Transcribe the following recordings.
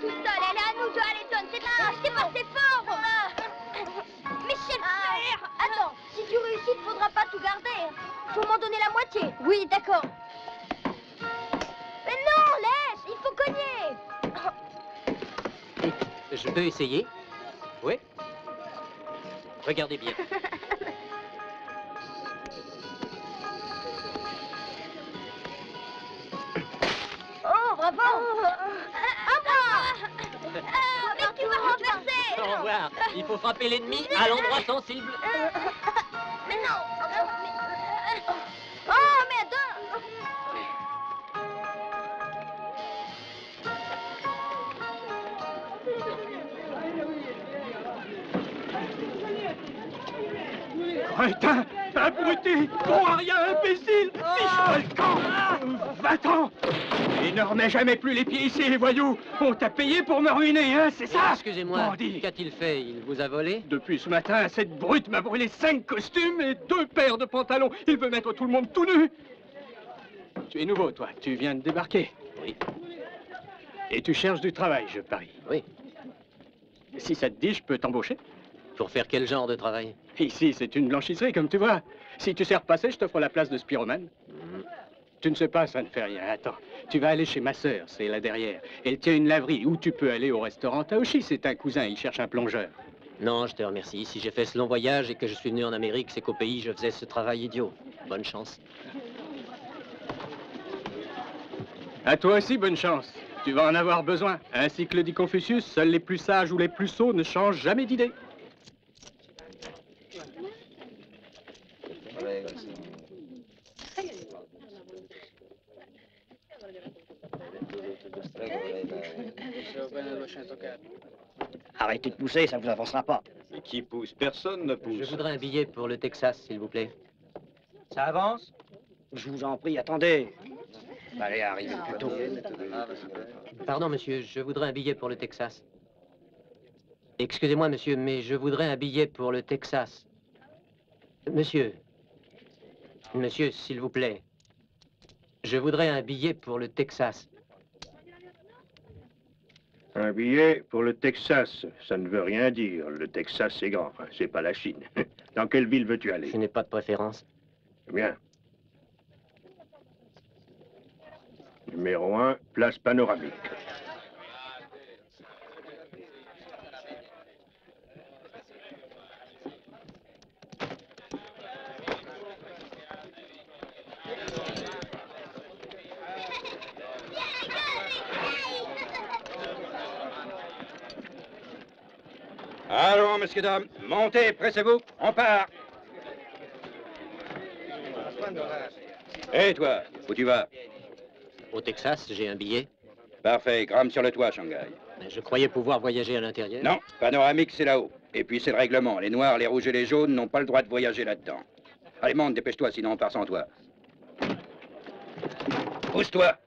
tout seul, elle est à nous deux, Allenton, c'est pas assez fort. Michel Fer. Attends, si tu réussis, il ne faudra pas tout garder. Faut m'en donner la moitié. Oui, d'accord. Mais non, laisse, il faut cogner. Je peux essayer? Oui. Regardez bien. Oh, bravo. Mais tu vas renverser. Au revoir. Il faut frapper l'ennemi à l'endroit sensible. Mais non. Oh, merde. Crétin, abruti, con à rien, imbécile, fiche-moi le camp. Va-t'en. Et ne remets jamais plus les pieds ici, les voyous. On t'a payé pour me ruiner, hein, c'est ça? Excusez-moi, Bandit. qu'a-t-il fait? Il vous a volé? Depuis ce matin, cette brute m'a brûlé 5 costumes et 2 paires de pantalons. Il veut mettre tout le monde tout nu. Tu es nouveau, toi. Tu viens de débarquer. Oui. Et tu cherches du travail, je parie. Oui. Si ça te dit, je peux t'embaucher. Pour faire quel genre de travail? Ici, c'est une blanchisserie, comme tu vois. Si tu sais repasser, je t'offre la place de spiromane. Tu ne sais pas, ça ne fait rien. Attends, tu vas aller chez ma sœur, c'est là derrière. Elle tient une laverie, ou tu peux aller au restaurant Taoshi, c'est un cousin, il cherche un plongeur. Non, je te remercie. Si j'ai fait ce long voyage et que je suis venu en Amérique, c'est qu'au pays, je faisais ce travail idiot. Bonne chance. À toi aussi, bonne chance. Tu vas en avoir besoin. Ainsi que le dit Confucius, seuls les plus sages ou les plus sots ne changent jamais d'idée. Arrêtez de pousser, ça ne vous avancera pas. Et qui pousse? Personne ne pousse. Je voudrais un billet pour le Texas, s'il vous plaît. Ça avance? Je vous en prie, attendez. Allez, arrivez plus tôt. Pardon, monsieur, je voudrais un billet pour le Texas. Excusez-moi, monsieur, mais je voudrais un billet pour le Texas. Monsieur, s'il vous plaît. Je voudrais un billet pour le Texas. Un billet pour le Texas, ça ne veut rien dire. Le Texas, c'est grand, hein, c'est pas la Chine. Dans quelle ville veux-tu aller? Je n'ai pas de préférence. Bien. Numéro 1, place Panoramique. Allons, messieurs, dames, montez, pressez-vous, on part. Hé, toi, où tu vas? Au Texas, j'ai un billet. Parfait, grimpe sur le toit, Shanghai. Mais je croyais pouvoir voyager à l'intérieur. Non, panoramique, c'est là-haut. Et puis c'est le règlement. Les noirs, les rouges et les jaunes n'ont pas le droit de voyager là-dedans. Allez, monte, dépêche-toi, sinon on part sans toi. Pousse-toi.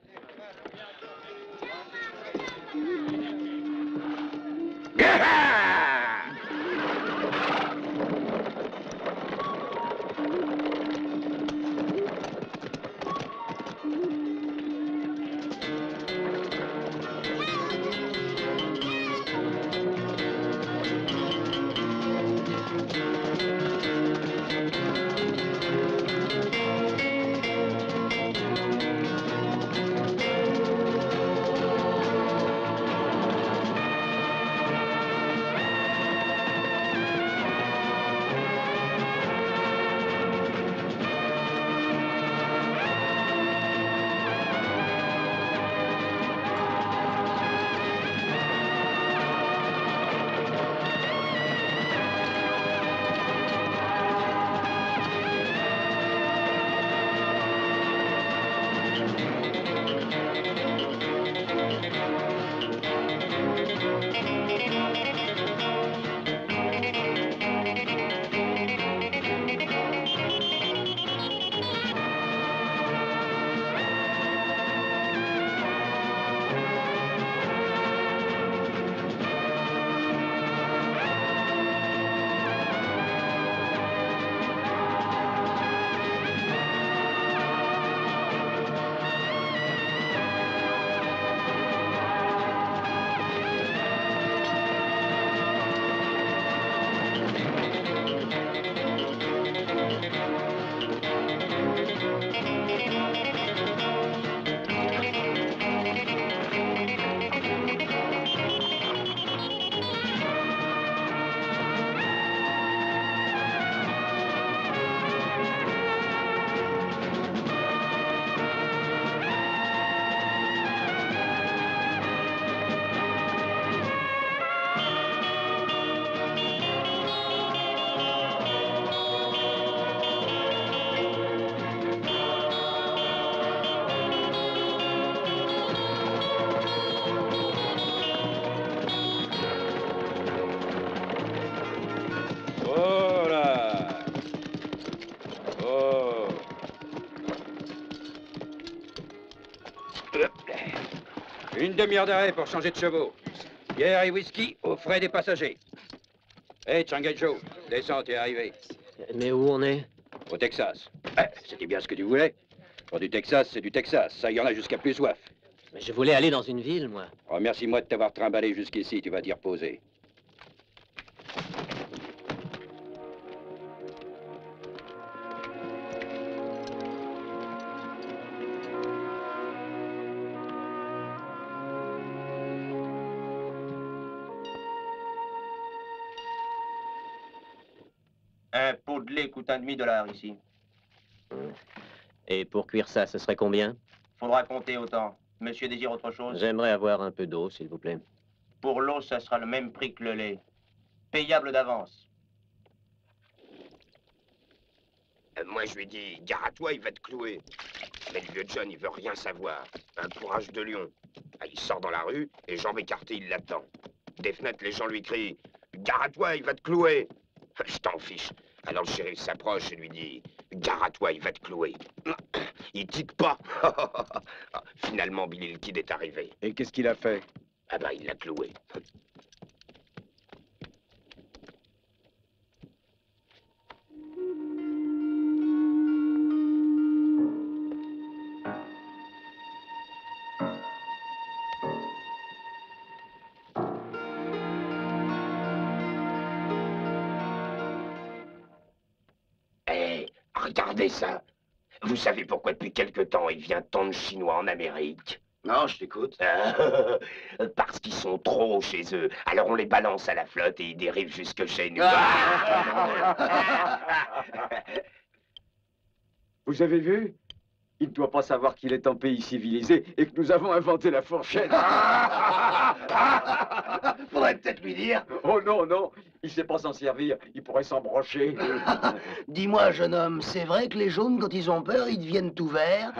Une demi-heure d'arrêt pour changer de chevaux. Bière et whisky aux frais des passagers. Hé, Shanghai Joe, descends, t'es arrivé. Mais où on est? Au Texas. C'était bien ce que tu voulais. Pour du Texas, c'est du Texas. Ça, y en a jusqu'à plus soif. Mais je voulais aller dans une ville, moi. Remercie-moi de t'avoir trimballé jusqu'ici, tu vas t'y reposer. Un pot de lait coûte $1,5 ici. Et pour cuire ça, ce serait combien? Faudra compter autant. Monsieur désire autre chose? J'aimerais avoir un peu d'eau, s'il vous plaît. Pour l'eau, ça sera le même prix que le lait. Payable d'avance. Moi, je lui ai dit, gare à toi, il va te clouer. Mais le vieux John, il veut rien savoir. Un courage de lion. Ah, il sort dans la rue, et jambes écartées, il l'attend. Des fenêtres, les gens lui crient, gare à toi, il va te clouer. Je t'en fiche. Alors le shérif s'approche et lui dit, gare à toi, il va te clouer. Il tique pas. Finalement, Billy le Kid est arrivé. Et qu'est-ce qu'il a fait? Ah bah, il l'a cloué. Regardez ça. Vous savez pourquoi depuis quelque temps il vient tant de Chinois en Amérique? Non, je t'écoute. Parce qu'ils sont trop chez eux. Alors on les balance à la flotte et ils dérivent jusque chez nous. Vous avez vu? Il ne doit pas savoir qu'il est un pays civilisé et que nous avons inventé la fourchette. Faudrait peut-être lui dire. Oh non, non, il sait pas s'en servir. Il pourrait s'en brocher. Dis-moi, jeune homme, c'est vrai que les jaunes, quand ils ont peur, ils deviennent tout verts?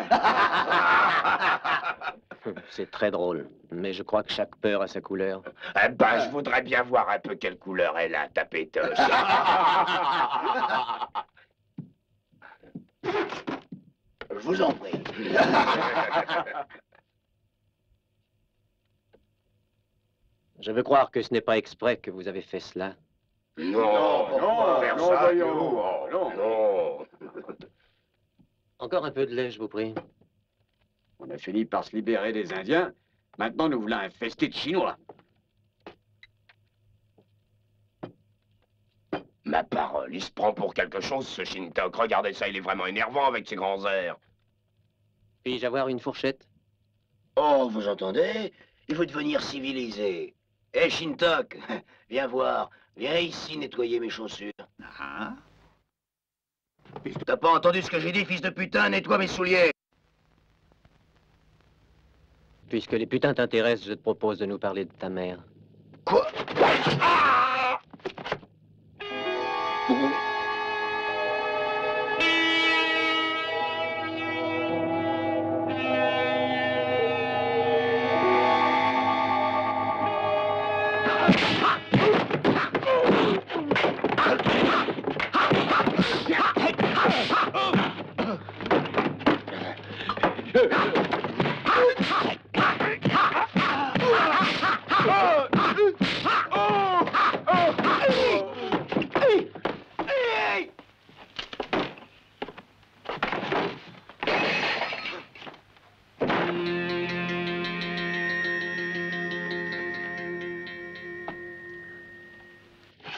C'est très drôle, mais je crois que chaque peur a sa couleur. Eh ben, je voudrais bien voir un peu quelle couleur elle a, ta pétoche. Je vous en prie. Je veux croire que ce n'est pas exprès que vous avez fait cela. Non, non, faire non, ça, voyons, non, non. non. Encore un peu de lait, je vous prie. On a fini par se libérer des Indiens. Maintenant, nous voulons infester de Chinois. Ma parole, il se prend pour quelque chose, ce Shintok. Regardez ça, il est vraiment énervant avec ses grands airs. Puis-je avoir une fourchette? Oh, vous entendez? Il faut devenir civilisé. Hé, Shintok, viens voir. Viens ici nettoyer mes chaussures. Ah? T'as pas entendu ce que j'ai dit, fils de putain? Nettoie mes souliers. Puisque les putains t'intéressent, je te propose de nous parler de ta mère. Quoi? Ah!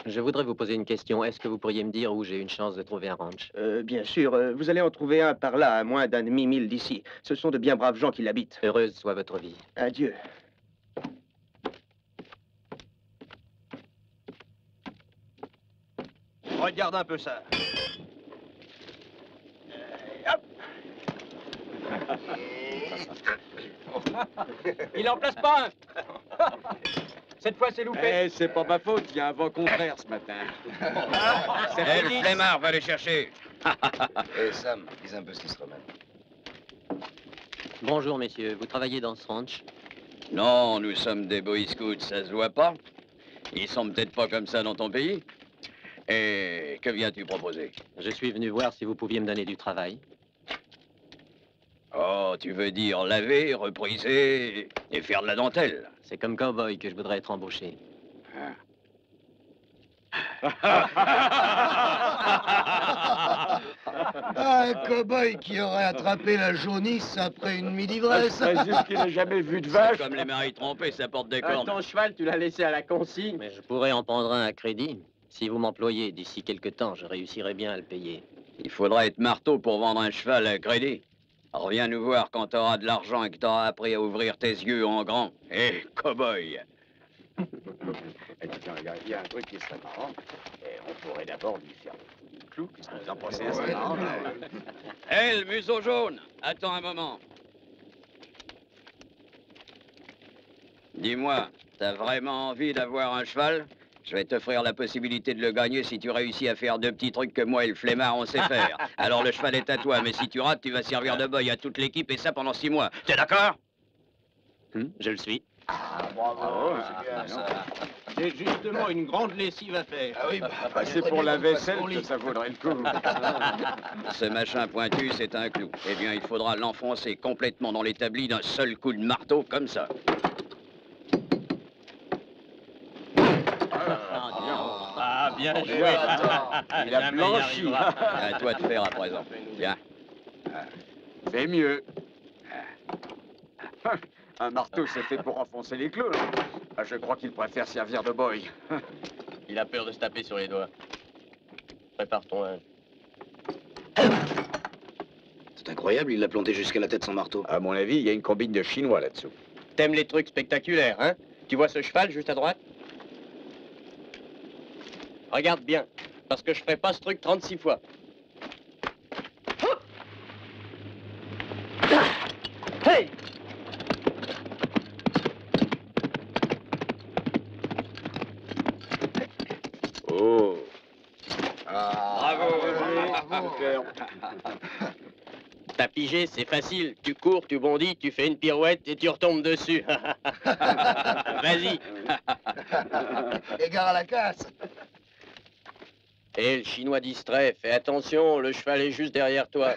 Je voudrais vous poser une question. Est-ce que vous pourriez me dire où j'ai une chance de trouver un ranch? Bien sûr, vous allez en trouver un par là, à moins d'un demi-mille d'ici. Ce sont de bien braves gens qui l'habitent. Heureuse soit votre vie. Adieu. Regarde un peu ça. Il en place pas un. Cette fois, c'est loupé. Eh, c'est pas ma faute, il y a un vent contraire ce matin. Eh, le flemmard, va les chercher. Hé, Sam, dis un peu ce qui se remet. Bonjour, messieurs. Vous travaillez dans ce ranch? Non, nous sommes des Boy Scouts, ça se voit pas. Ils sont peut-être pas comme ça dans ton pays. Et que viens-tu proposer? Je suis venu voir si vous pouviez me donner du travail. Oh, tu veux dire laver, repriser et faire de la dentelle? C'est comme cow-boy que je voudrais être embauché. Un cow-boy qui aurait attrapé la jaunisse après une nuit d'ivresse. Je présume qu'il n'a jamais vu de vache. Comme les maris trompés, ça porte des cornes. Ton cheval, tu l'as laissé à la consigne. Mais je pourrais en prendre un à crédit. Si vous m'employez d'ici quelque temps, je réussirai bien à le payer. Il faudra être marteau pour vendre un cheval à crédit. Reviens nous voir quand t'auras de l'argent et que t'auras appris à ouvrir tes yeux en grand. Hé, cow-boy! Il y a un truc qui serait marrant. Et on pourrait d'abord lui faire un clou. Qu'est-ce que vous en pensez? C'est marrant. Hé, le museau jaune! Attends un moment. Dis-moi, t'as vraiment envie d'avoir un cheval? Je vais t'offrir la possibilité de le gagner si tu réussis à faire 2 petits trucs que moi et le flemmard on sait faire. Alors le cheval est à toi, mais si tu rates, tu vas servir de boy à toute l'équipe et ça pendant 6 mois. T'es d'accord? Je le suis. Bravo, c'est bien ça. J'ai justement une grande lessive à faire. Ah oui, C'est pour la vaisselle que ça vaudrait le coup. Ce machin pointu, c'est un clou. Eh bien, il faudra l'enfoncer complètement dans l'établi d'un seul coup de marteau, comme ça. Ah, bien joué. Il a blanchi. À toi de faire à présent. Viens. C'est mieux. Un marteau, c'est fait pour enfoncer les clous. Ah, je crois qu'il préfère servir de boy. Il a peur de se taper sur les doigts. Prépare ton linge. c'est incroyable, il l'a planté jusqu'à la tête sans marteau. À mon avis, il y a une combine de Chinois là-dessous. T'aimes les trucs spectaculaires, hein? Tu vois ce cheval juste à droite? Regarde bien, parce que je ferai pas ce truc 36 fois. Hey! Oh. Bravo! T'as pigé, c'est facile. Tu cours, tu bondis, tu fais une pirouette et tu retombes dessus. Vas-y. Égare à la casse. Et le chinois distrait, fais attention, le cheval est juste derrière toi.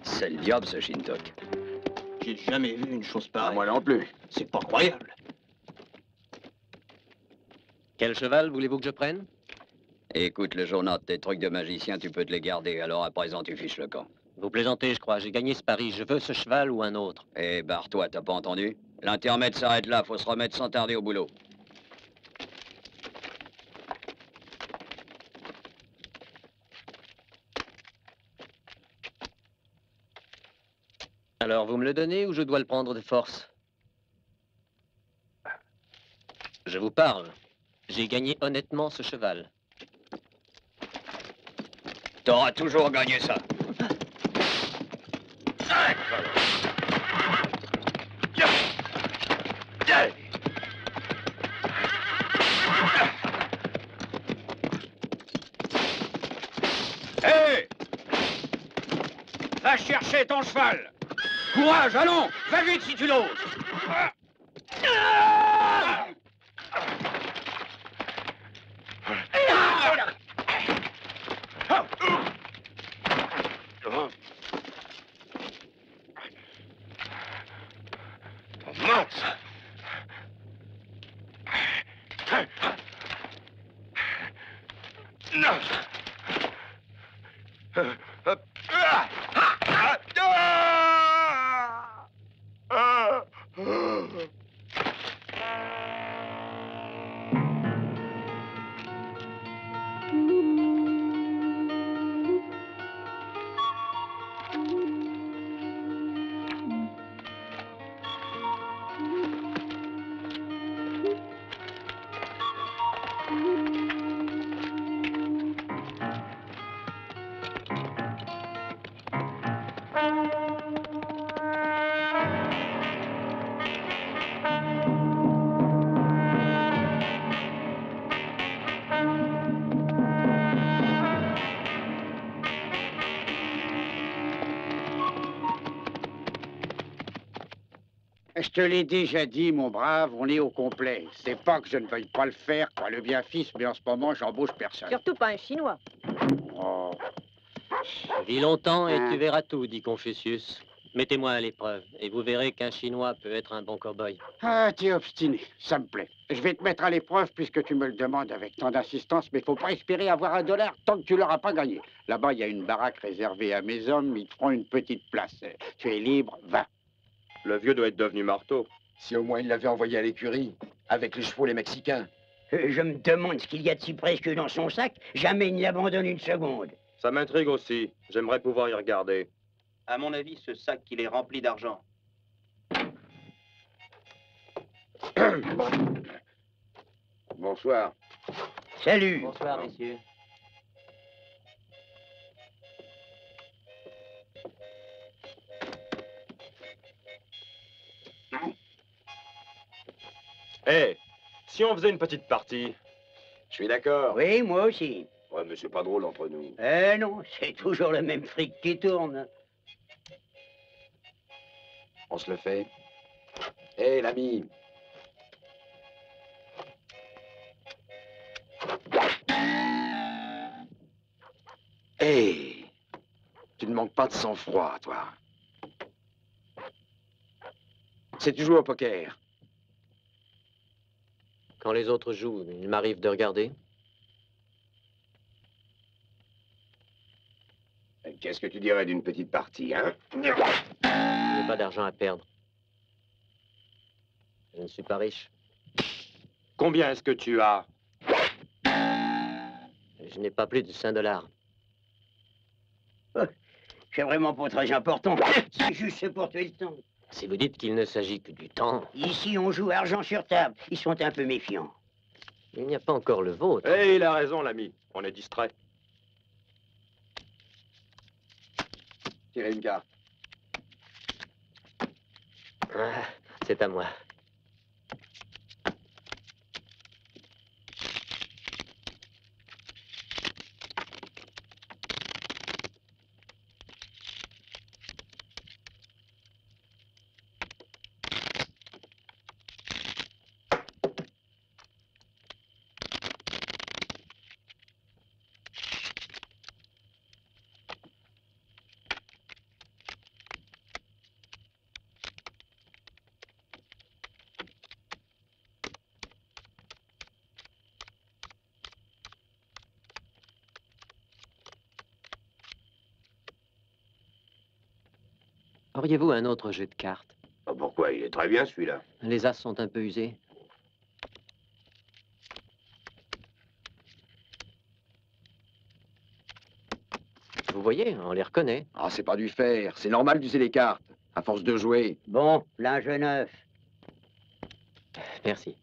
C'est le diable, ce Shintok. J'ai jamais vu une chose pareille. Moi non plus. C'est pas croyable. Quel cheval voulez-vous que je prenne? Écoute, le journal, tes trucs de magicien, tu peux te les garder. Alors à présent, tu fiches le camp. Vous plaisantez, je crois. J'ai gagné ce pari. Je veux ce cheval ou un autre. Eh, barre-toi, t'as pas entendu? L'intermède s'arrête là, faut se remettre sans tarder au boulot. Alors, vous me le donnez ou je dois le prendre de force? Je vous parle. J'ai gagné honnêtement ce cheval. T'auras toujours gagné ça. Hé! Va chercher ton cheval! Courage, allons! Va vite si tu l'oses! Je te l'ai déjà dit, mon brave, on est au complet. C'est pas que je ne veuille pas le faire, quoi, le bien fils, mais en ce moment, j'embauche personne. Surtout pas un Chinois. Oh. Vis longtemps et Hein? tu verras tout, dit Confucius. Mettez-moi à l'épreuve, et vous verrez qu'un Chinois peut être un bon cow-boy. Ah, t'es obstiné, ça me plaît. Je vais te mettre à l'épreuve puisque tu me le demandes avec tant d'insistance, mais faut pas espérer avoir $1 tant que tu l'auras pas gagné. Là-bas, il y a une baraque réservée à mes hommes, ils te feront une petite place. Tu es libre, va. Le vieux doit être devenu marteau. Si au moins il l'avait envoyé à l'écurie, avec les chevaux les Mexicains. Je me demande ce qu'il y a de si précieux dans son sac. Jamais il ne l'abandonne une seconde. Ça m'intrigue aussi. J'aimerais pouvoir y regarder. À mon avis, ce sac, il est rempli d'argent. Bonsoir. Salut. Bonsoir, messieurs. Hé, si on faisait une petite partie. Je suis d'accord. Oui, moi aussi. Ouais, mais c'est pas drôle entre nous. Non, c'est toujours le même fric qui tourne. On se le fait. Hé, l'ami. Hé, tu ne manques pas de sang-froid, toi. C'est tu joues au poker. Quand les autres jouent, il m'arrive de regarder. Qu'est-ce que tu dirais d'une petite partie, hein? Je n'ai pas d'argent à perdre. Je ne suis pas riche. Combien est-ce que tu as? Je n'ai pas plus de $5. C'est vraiment pas très important. C'est juste pour tuer le temps. Si vous dites qu'il ne s'agit que du temps, Ici, on joue argent sur table. Ils sont un peu méfiants. il n'y a pas encore le vôtre. Eh, il a raison, l'ami. On est distrait. Tirez une carte. Ah, c'est à moi. Auriez-vous un autre jeu de cartes? Oh, pourquoi? Il est très bien, celui-là. Les as sont un peu usés. Vous voyez, on les reconnaît. Ah, c'est pas du fer. C'est normal d'user les cartes, à force de jouer. Bon, linge neuf. Merci.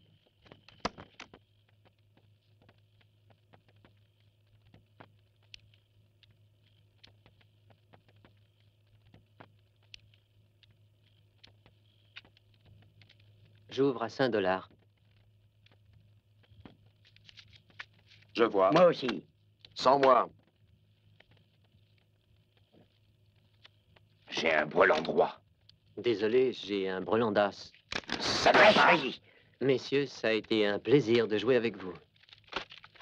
J'ouvre à $5. Je vois. Moi aussi. Sans moi. J'ai un brelan droit. Désolé, j'ai un brelan d'as. Ça doit être... Messieurs, ça a été un plaisir de jouer avec vous.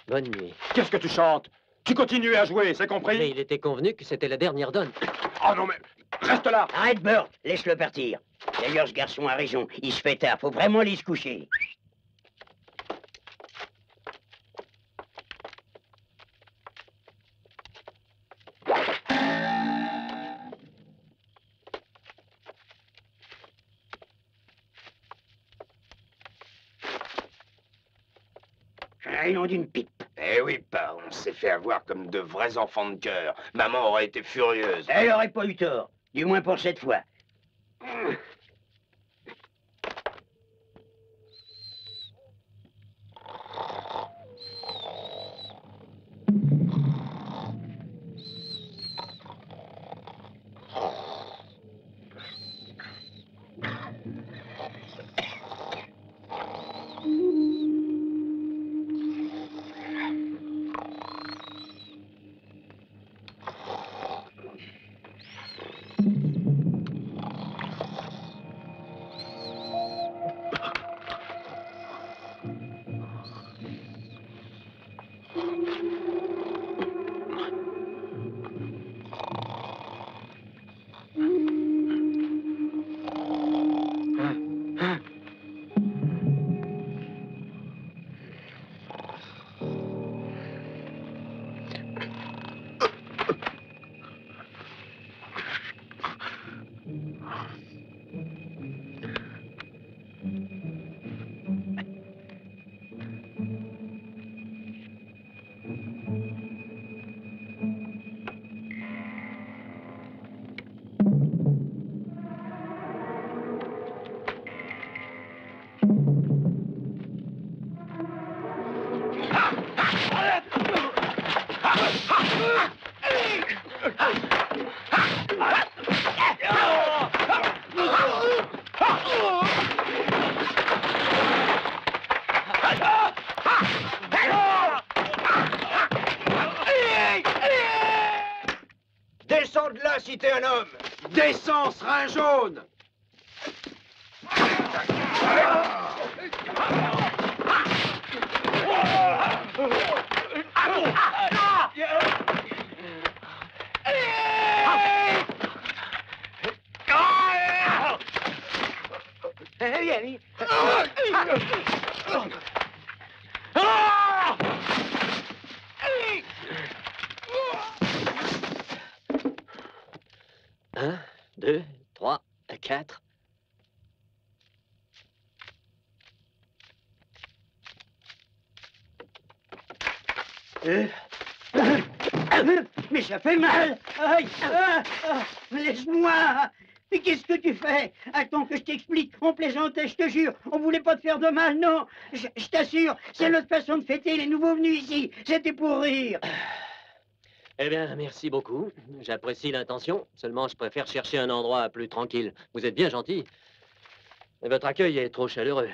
Bonne nuit. Qu'est-ce que tu chantes? Tu continues à jouer, c'est compris? Mais il était convenu que c'était la dernière donne. Oh non, mais... Reste là! Arrête, Burt. Laisse-le partir. D'ailleurs, ce garçon a raison. Il se fait tard. Faut vraiment aller se coucher. Un nom d'une pipe. Eh oui, pas, on s'est fait avoir comme de vrais enfants de cœur. Maman aurait été furieuse. Elle aurait pas eu tort. Du moins pour cette fois. Descends de là si t'es un homme. Descends, serin jaune. Vieni. Un, deux, trois, quatre. Mais ça fait mal. Aïe, laisse-moi. Mais qu'est-ce que tu fais? Attends que je t'explique. On plaisantait, je te jure. On voulait pas te faire de mal, non. Je t'assure, c'est notre façon de fêter les nouveaux venus ici. C'était pour rire. Eh bien, merci beaucoup. J'apprécie l'intention. Seulement, je préfère chercher un endroit plus tranquille. Vous êtes bien gentil. Mais votre accueil est trop chaleureux.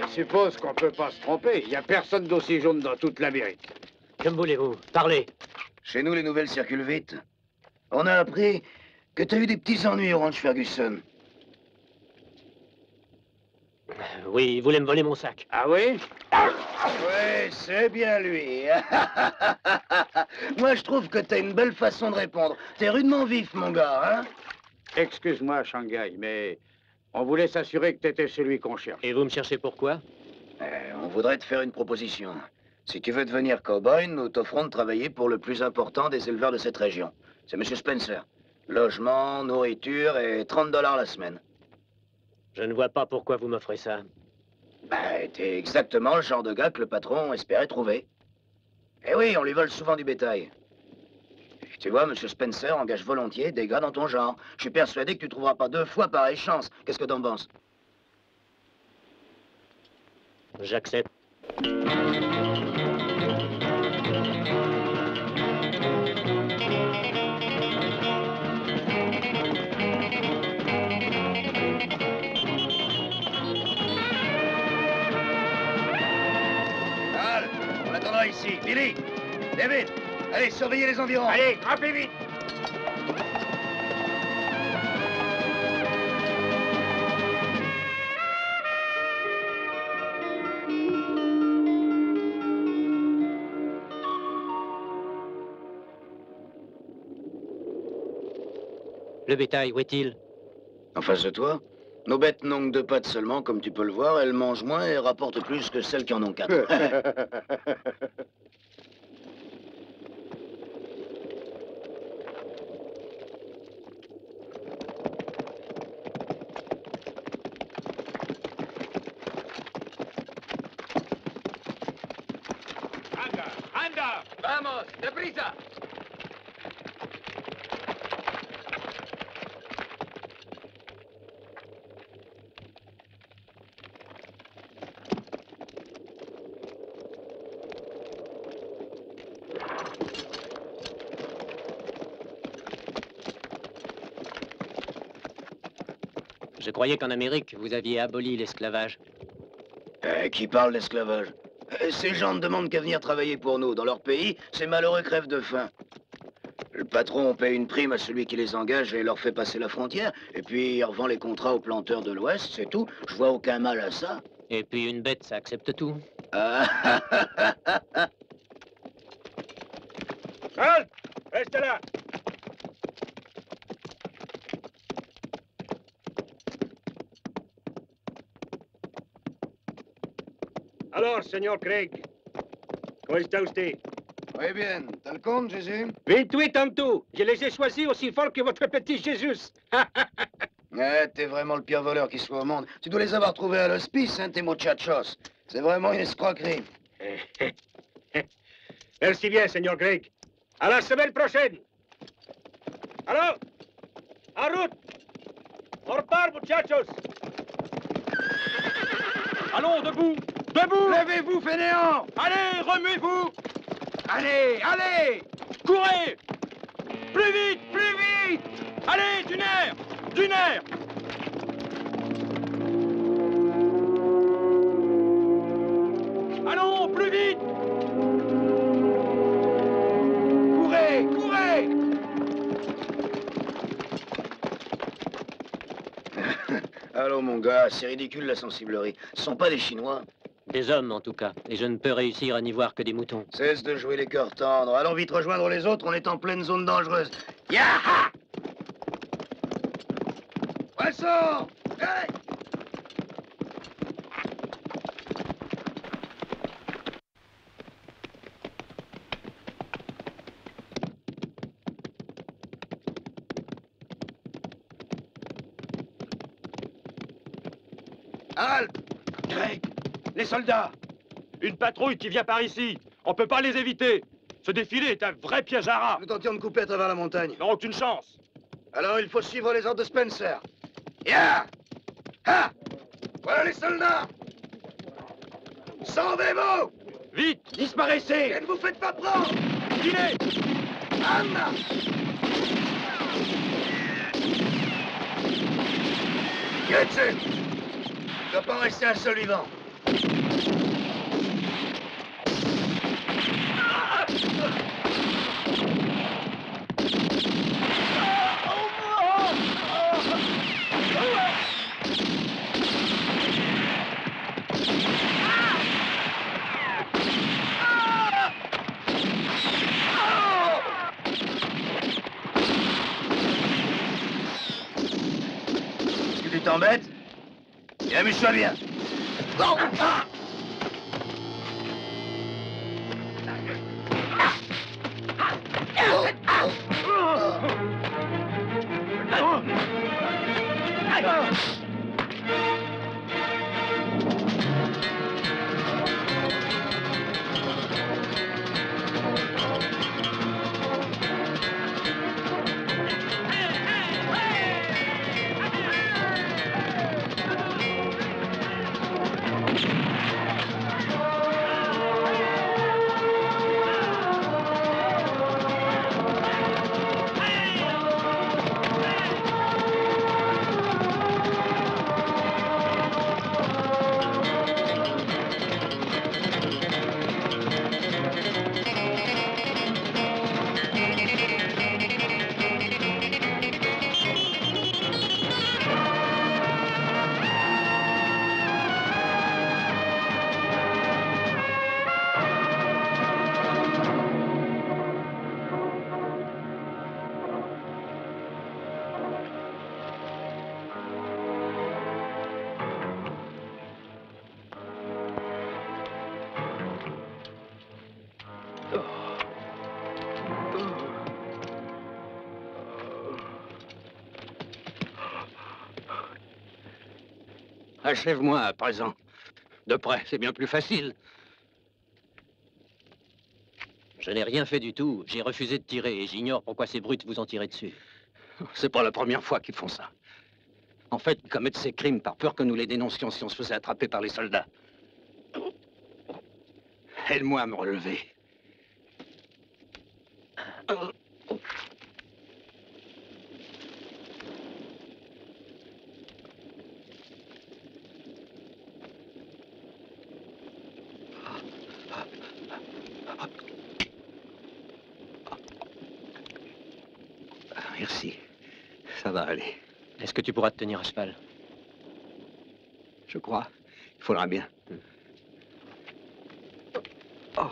Je suppose qu'on peut pas se tromper. Il n'y a personne d'aussi jaune dans toute l'Amérique. Que voulez-vous? Parlez. Chez nous, les nouvelles circulent vite. On a appris que t'as eu des petits ennuis au ranch Ferguson. Oui, il voulait me voler mon sac. Ah oui? Ouais, c'est bien lui. Moi, je trouve que t'as une belle façon de répondre. T'es rudement vif, mon gars, hein? Excuse-moi, Shanghai, mais on voulait s'assurer que t'étais celui qu'on cherche. Et vous me cherchez pourquoi? On voudrait te faire une proposition. Si tu veux devenir cow-boy, nous t'offrons de travailler pour le plus important des éleveurs de cette région. C'est M. Spencer. Logement, nourriture et $30 la semaine. Je ne vois pas pourquoi vous m'offrez ça. Bah, t'es exactement le genre de gars que le patron espérait trouver. Eh oui, on lui vole souvent du bétail. Et tu vois, M. Spencer engage volontiers des gars dans ton genre. Je suis persuadé que tu trouveras pas 2 fois pareille chance. Qu'est-ce que t'en penses? J'accepte. Al, on attendra ici. Billy, David, allez, surveillez les environs. Allez, grimpez vite! Le bétail, où est-il? En face de toi, nos bêtes n'ont que 2 pattes seulement, comme tu peux le voir. Elles mangent moins et rapportent plus que celles qui en ont 4. Anda! Vamos, deprisa! Je croyais qu'en Amérique, vous aviez aboli l'esclavage. Qui parle d'esclavage? Ces gens ne demandent qu'à venir travailler pour nous. Dans leur pays, ces malheureux crèvent de faim. Le patron paye une prime à celui qui les engage et leur fait passer la frontière. Et puis, il revend les contrats aux planteurs de l'Ouest, c'est tout. Je vois aucun mal à ça. Et puis une bête, ça accepte tout. Ah. Halt! Reste là! Alors, señor Craig, ¿cómo está usted? Muy bien. T'as le compte, Jésus? 28 en tout. Je les ai choisis aussi fort que votre petit Jésus. Ouais, t'es vraiment le pire voleur qui soit au monde. Tu dois les avoir trouvés à l'hospice, hein, tes muchachos. C'est vraiment une escroquerie. Merci bien, señor Craig. À la semaine prochaine. Alors, en route. On repart, muchachos. Allons, debout. Debout. Levez-vous, fainéants! Allez, remuez-vous. Allez, allez! Courez. Plus vite, plus vite. Allez, d'une air. D'une air. Allons, plus vite. Courez, courez! Allô, mon gars, c'est ridicule la sensiblerie. Ce sont pas des Chinois. Des hommes, en tout cas. Et je ne peux réussir à n'y voir que des moutons. Cesse de jouer les cœurs tendres. Allons vite rejoindre les autres, on est en pleine zone dangereuse. Yaha! Poisson! Hey! Halte! Greg! Les soldats! Une patrouille qui vient par ici. On peut pas les éviter. Ce défilé est un vrai piège à rats. Nous tentions de couper à travers la montagne. Ils n'ont aucune chance. Alors il faut suivre les ordres de Spencer. Ya! Ha! Voilà les soldats! Sauvez-vous! Vite! Disparaissez! Et ne vous faites pas prendre! Filez! Anna! Getsu! Il ne doit pas en rester un seul vivant. Est-ce que tu t'embêtes? Et amuse-toi bien. Achève-moi à présent. De près, c'est bien plus facile. Je n'ai rien fait du tout. J'ai refusé de tirer et j'ignore pourquoi ces brutes vous ont tiré dessus. C'est pas la première fois qu'ils font ça. En fait, ils commettent ces crimes par peur que nous les dénoncions si on se faisait attraper par les soldats. Aide-moi à me relever. Merci. Ça va aller. Est-ce que tu pourras te tenir à cheval? Je crois. Il faudra bien. Oh.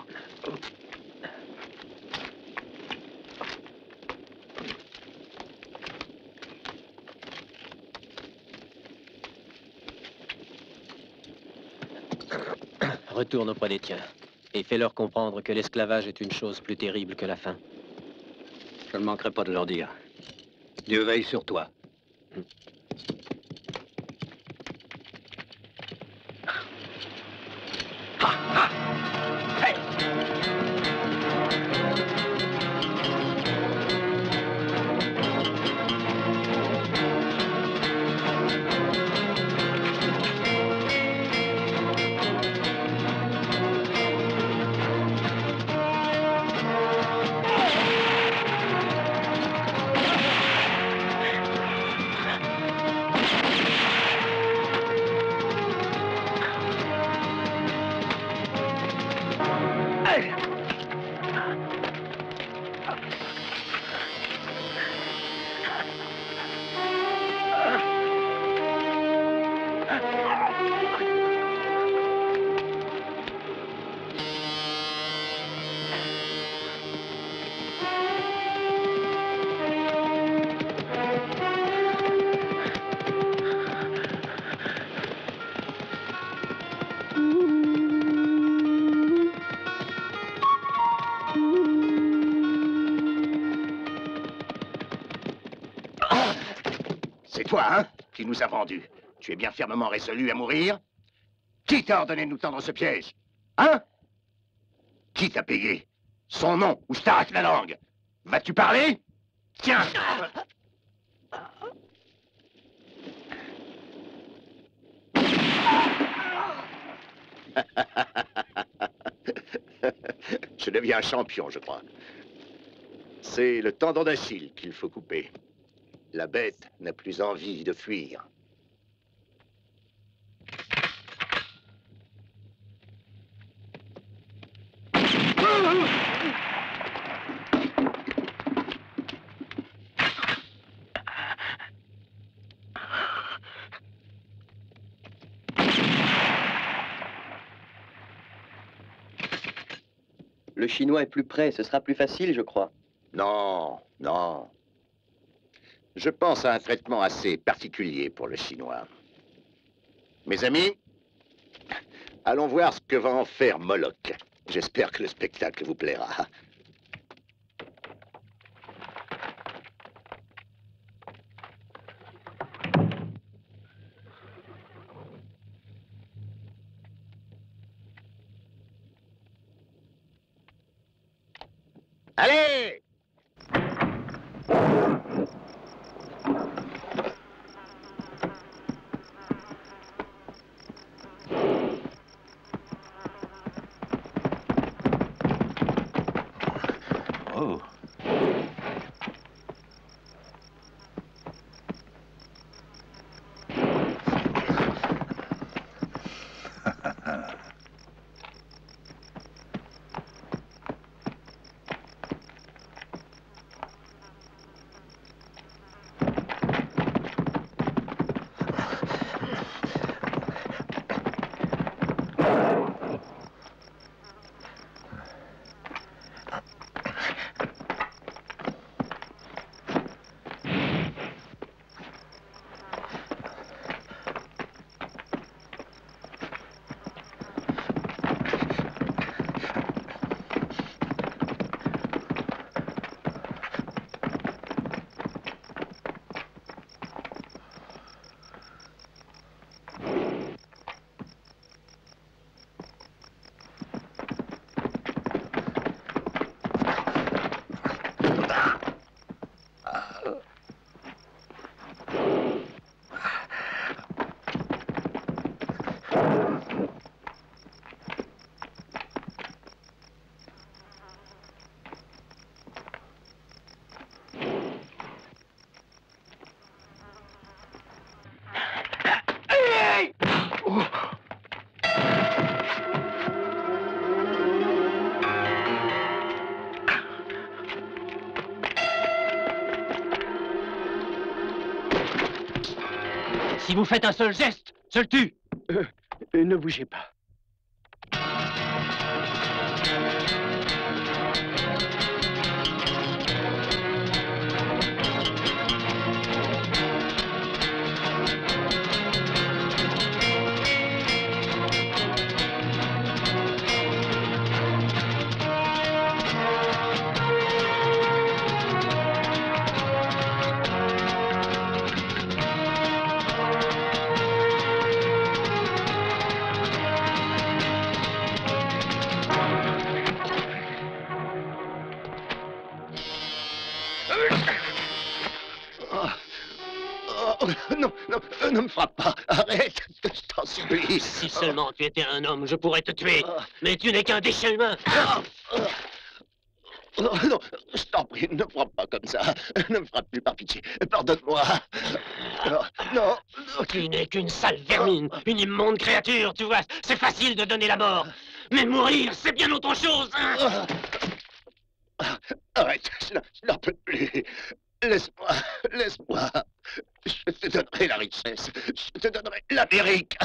Retourne auprès des tiens et fais-leur comprendre que l'esclavage est une chose plus terrible que la faim. Je ne manquerai pas de leur dire. Dieu veille sur toi. C'est toi, hein, qui nous a vendus. Tu es bien fermement résolu à mourir? Qui t'a ordonné de nous tendre ce piège? Hein? Qui t'a payé? Son nom, ou je t'arrache la langue. Vas-tu parler? Tiens! Je deviens champion, je crois. C'est le tendon d'Achille qu'il faut couper. La bête n'a plus envie de fuir. Le Chinois est plus près, ce sera plus facile, je crois. Non, non. Je pense à un traitement assez particulier pour le Chinois. Mes amis, allons voir ce que va en faire Moloch. J'espère que le spectacle vous plaira. Allez! Oh. Si vous faites un seul geste, je le tue. Ne bougez pas. non, non, ne me frappe pas. Arrête, je t'en supplie. Si seulement tu étais un homme, je pourrais te tuer. Mais tu n'es qu'un déchet humain. Non, non, je t'en prie, ne me frappe pas comme ça. Ne me frappe plus, par pitié. Pardonne-moi. Non, non. Tu n'es qu'une sale vermine, une immonde créature, tu vois. C'est facile de donner la mort. Mais mourir, c'est bien autre chose. Hein. Arrête, je n'en peux plus. Laisse-moi, laisse-moi. Je te donnerai la richesse. Je te donnerai l'Amérique.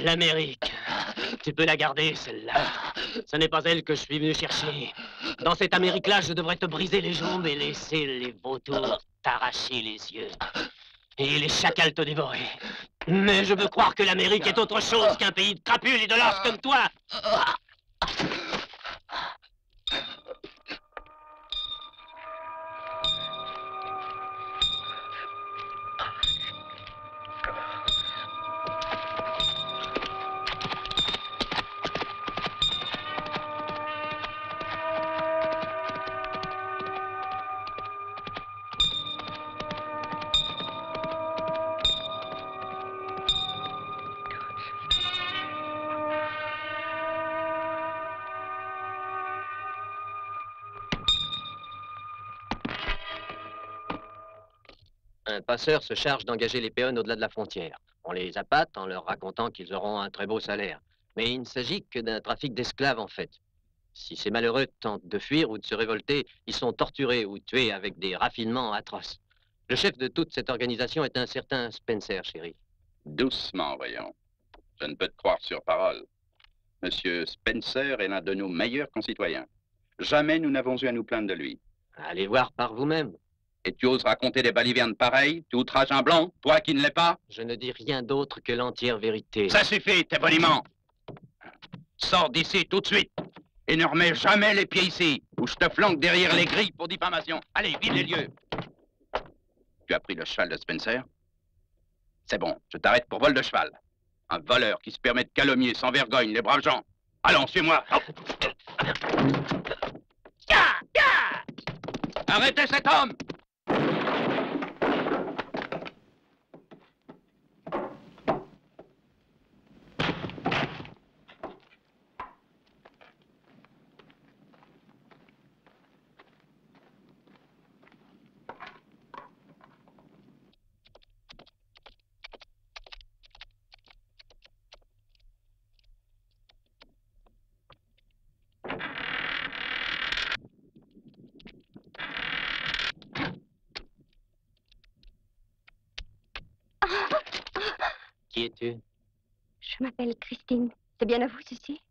L'Amérique. Tu peux la garder, celle-là. Ce n'est pas elle que je suis venu chercher. Dans cette Amérique-là, je devrais te briser les jambes et laisser les vautours t'arracher les yeux. Et les chacals te dévorer. Mais je veux croire que l'Amérique est autre chose qu'un pays de crapules et de lâches comme toi. Un passeur se charge d'engager les péons au-delà de la frontière. On les appâte en leur racontant qu'ils auront un très beau salaire. Mais il ne s'agit que d'un trafic d'esclaves, en fait. Si ces malheureux tentent de fuir ou de se révolter, ils sont torturés ou tués avec des raffinements atroces. Le chef de toute cette organisation est un certain Spencer, chérie. Doucement, voyons. Je ne peux te croire sur parole. Monsieur Spencer est l'un de nos meilleurs concitoyens. Jamais nous n'avons eu à nous plaindre de lui. Allez voir par vous-même. Et tu oses raconter des balivernes pareilles? Tu outrages un blanc, toi qui ne l'es pas? Je ne dis rien d'autre que l'entière vérité. Ça suffit, tes boniments. Sors d'ici tout de suite. Et ne remets jamais les pieds ici, ou je te flanque derrière les grilles pour diffamation. Allez, vide les lieux. Tu as pris le cheval de Spencer? C'est bon, je t'arrête pour vol de cheval. Un voleur qui se permet de calomnier sans vergogne les braves gens. Allons, suis-moi. Arrêtez cet homme! Qui es-tu? Je m'appelle Christine. C'est bien à vous, ceci?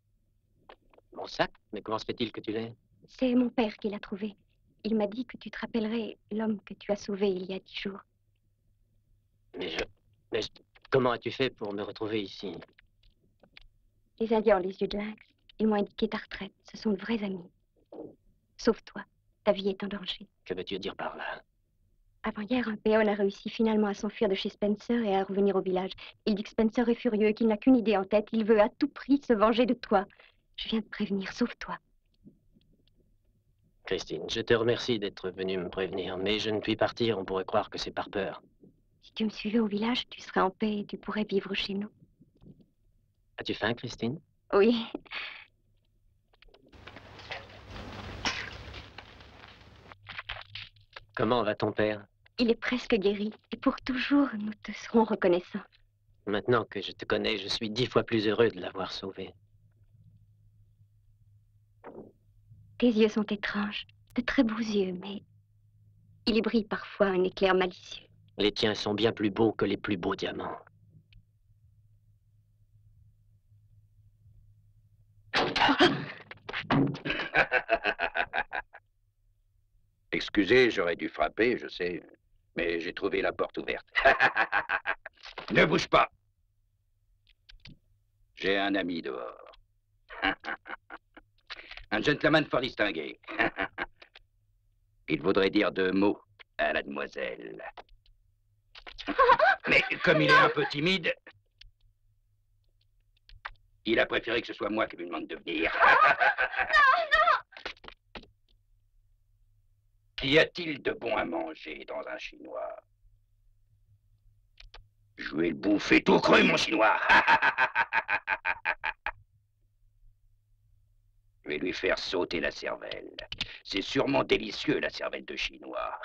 Mon sac? Mais comment se fait-il que tu l'aies? C'est mon père qui l'a trouvé. Il m'a dit que tu te rappellerais l'homme que tu as sauvé il y a 10 jours. Mais comment as-tu fait pour me retrouver ici? Les Indiens ont les yeux de lynx. Ils m'ont indiqué ta retraite. Ce sont de vrais amis. Sauf toi. Ta vie est en danger. Que veux-tu dire par là? Avant-hier, un péon a réussi finalement à s'enfuir de chez Spencer et à revenir au village. Il dit que Spencer est furieux et qu'il n'a qu'une idée en tête. Il veut à tout prix se venger de toi. Je viens de prévenir, sauve-toi. Christine, je te remercie d'être venue me prévenir, mais je ne puis partir. On pourrait croire que c'est par peur. Si tu me suivais au village, tu serais en paix et tu pourrais vivre chez nous. As-tu faim, Christine? Oui. Comment va ton père? Il est presque guéri. Et pour toujours, nous te serons reconnaissants. Maintenant que je te connais, je suis 10 fois plus heureux de l'avoir sauvé. Tes yeux sont étranges. De très beaux yeux, mais il y brille parfois un éclair malicieux. Les tiens sont bien plus beaux que les plus beaux diamants. Excusez, j'aurais dû frapper, je sais, mais j'ai trouvé la porte ouverte. Ne bouge pas. J'ai un ami dehors. Un gentleman fort distingué. Il voudrait dire 2 mots à la demoiselle. Mais comme il est un peu timide, il a préféré que ce soit moi qui lui demande de venir. Qu'y a-t-il de bon à manger dans un chinois? Je vais le bouffer tout cru, mon chinois. Je vais lui faire sauter la cervelle. C'est sûrement délicieux, la cervelle de chinois.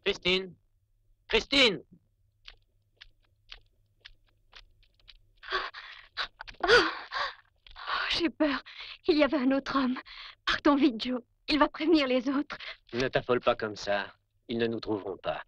Christine! Christine! J'ai peur. Il y avait un autre homme. Partons vite, Joe. Il va prévenir les autres. Ne t'affole pas comme ça. Ils ne nous trouveront pas.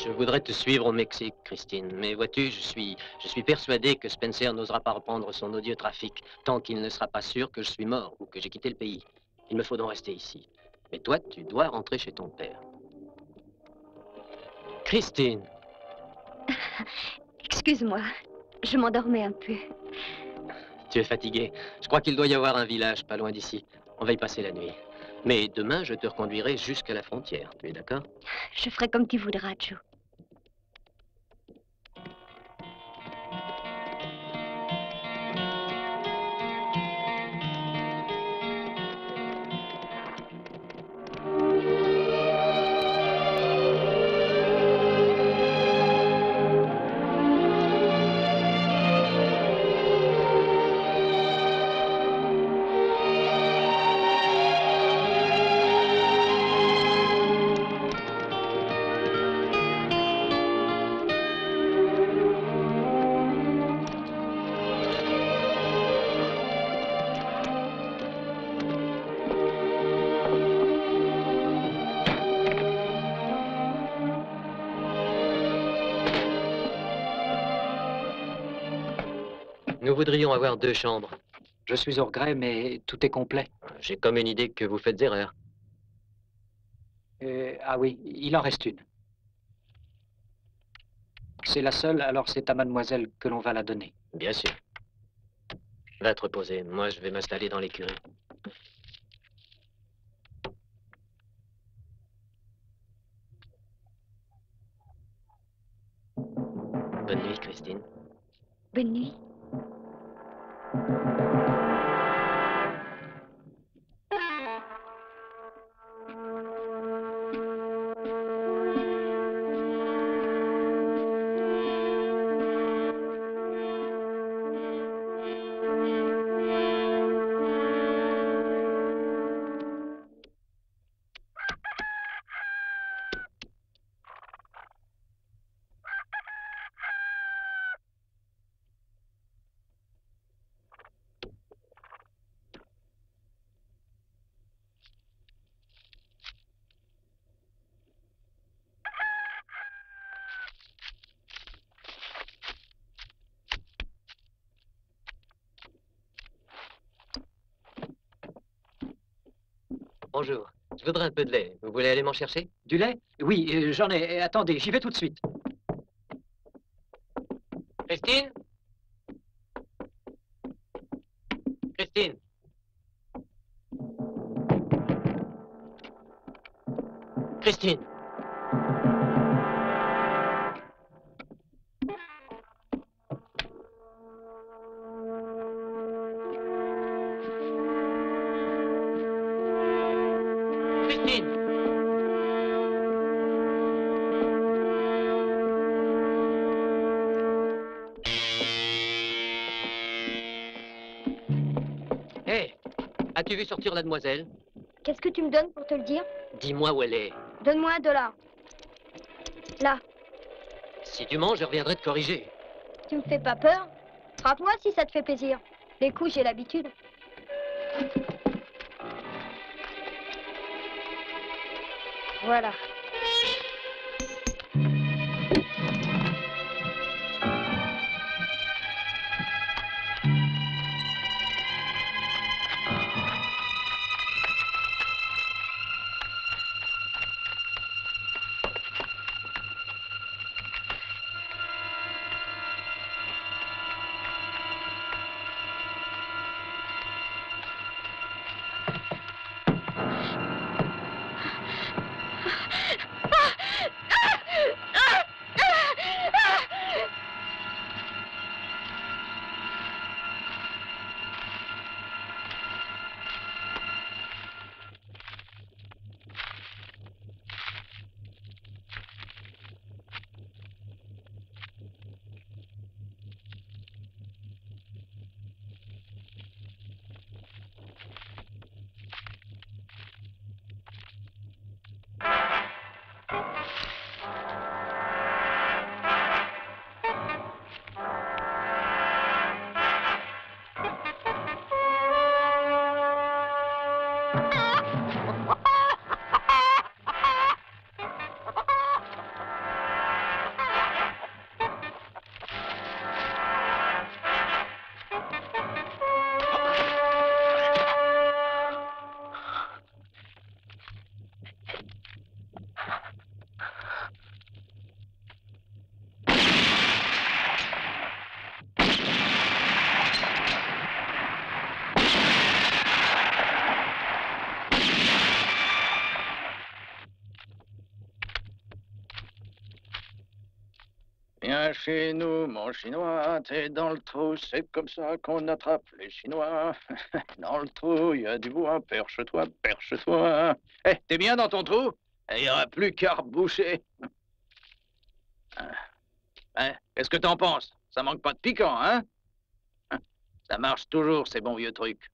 Je voudrais te suivre au Mexique, Christine. Mais vois-tu, je suis persuadé que Spencer n'osera pas reprendre son odieux trafic tant qu'il ne sera pas sûr que je suis mort ou que j'ai quitté le pays. Il me faut donc rester ici. Mais toi, tu dois rentrer chez ton père. Christine! Excuse-moi. Je m'endormais un peu. Tu es fatiguée. Je crois qu'il doit y avoir un village pas loin d'ici. On va y passer la nuit. Mais demain, je te reconduirai jusqu'à la frontière. Tu es d'accord? Je ferai comme tu voudras, Joe. Nous voudrions avoir 2 chambres. Je suis au regret, mais tout est complet. J'ai comme une idée que vous faites erreur. Ah oui, il en reste une. C'est la seule, alors c'est à mademoiselle que l'on va la donner. Bien sûr. Va te reposer. Moi, je vais m'installer dans l'écurie. Bonne nuit, Christine. Bonne nuit. Bonjour. Je voudrais un peu de lait. Vous voulez aller m'en chercher? Du lait? Oui, j'en ai. Attendez, j'y vais tout de suite. Christine? Christine? Christine? Christine! Hé! As-tu vu sortir la demoiselle? Qu'est-ce que tu me donnes pour te le dire? Dis-moi où elle est. Donne-moi $1. Là, Si tu manges, je reviendrai te corriger. tu me fais pas peur? Frappe-moi si ça te fait plaisir. Les coups, j'ai l'habitude. Voilà. Viens chez nous, mon chinois, t'es dans le trou, c'est comme ça qu'on attrape les Chinois. Dans le trou, il y a du bois, perche-toi, perche-toi. Eh, t'es bien dans ton trou? Il n'y aura plus qu'à reboucher. Hein, qu'est-ce que t'en penses? Ça manque pas de piquant, hein? Ça marche toujours, ces bons vieux trucs.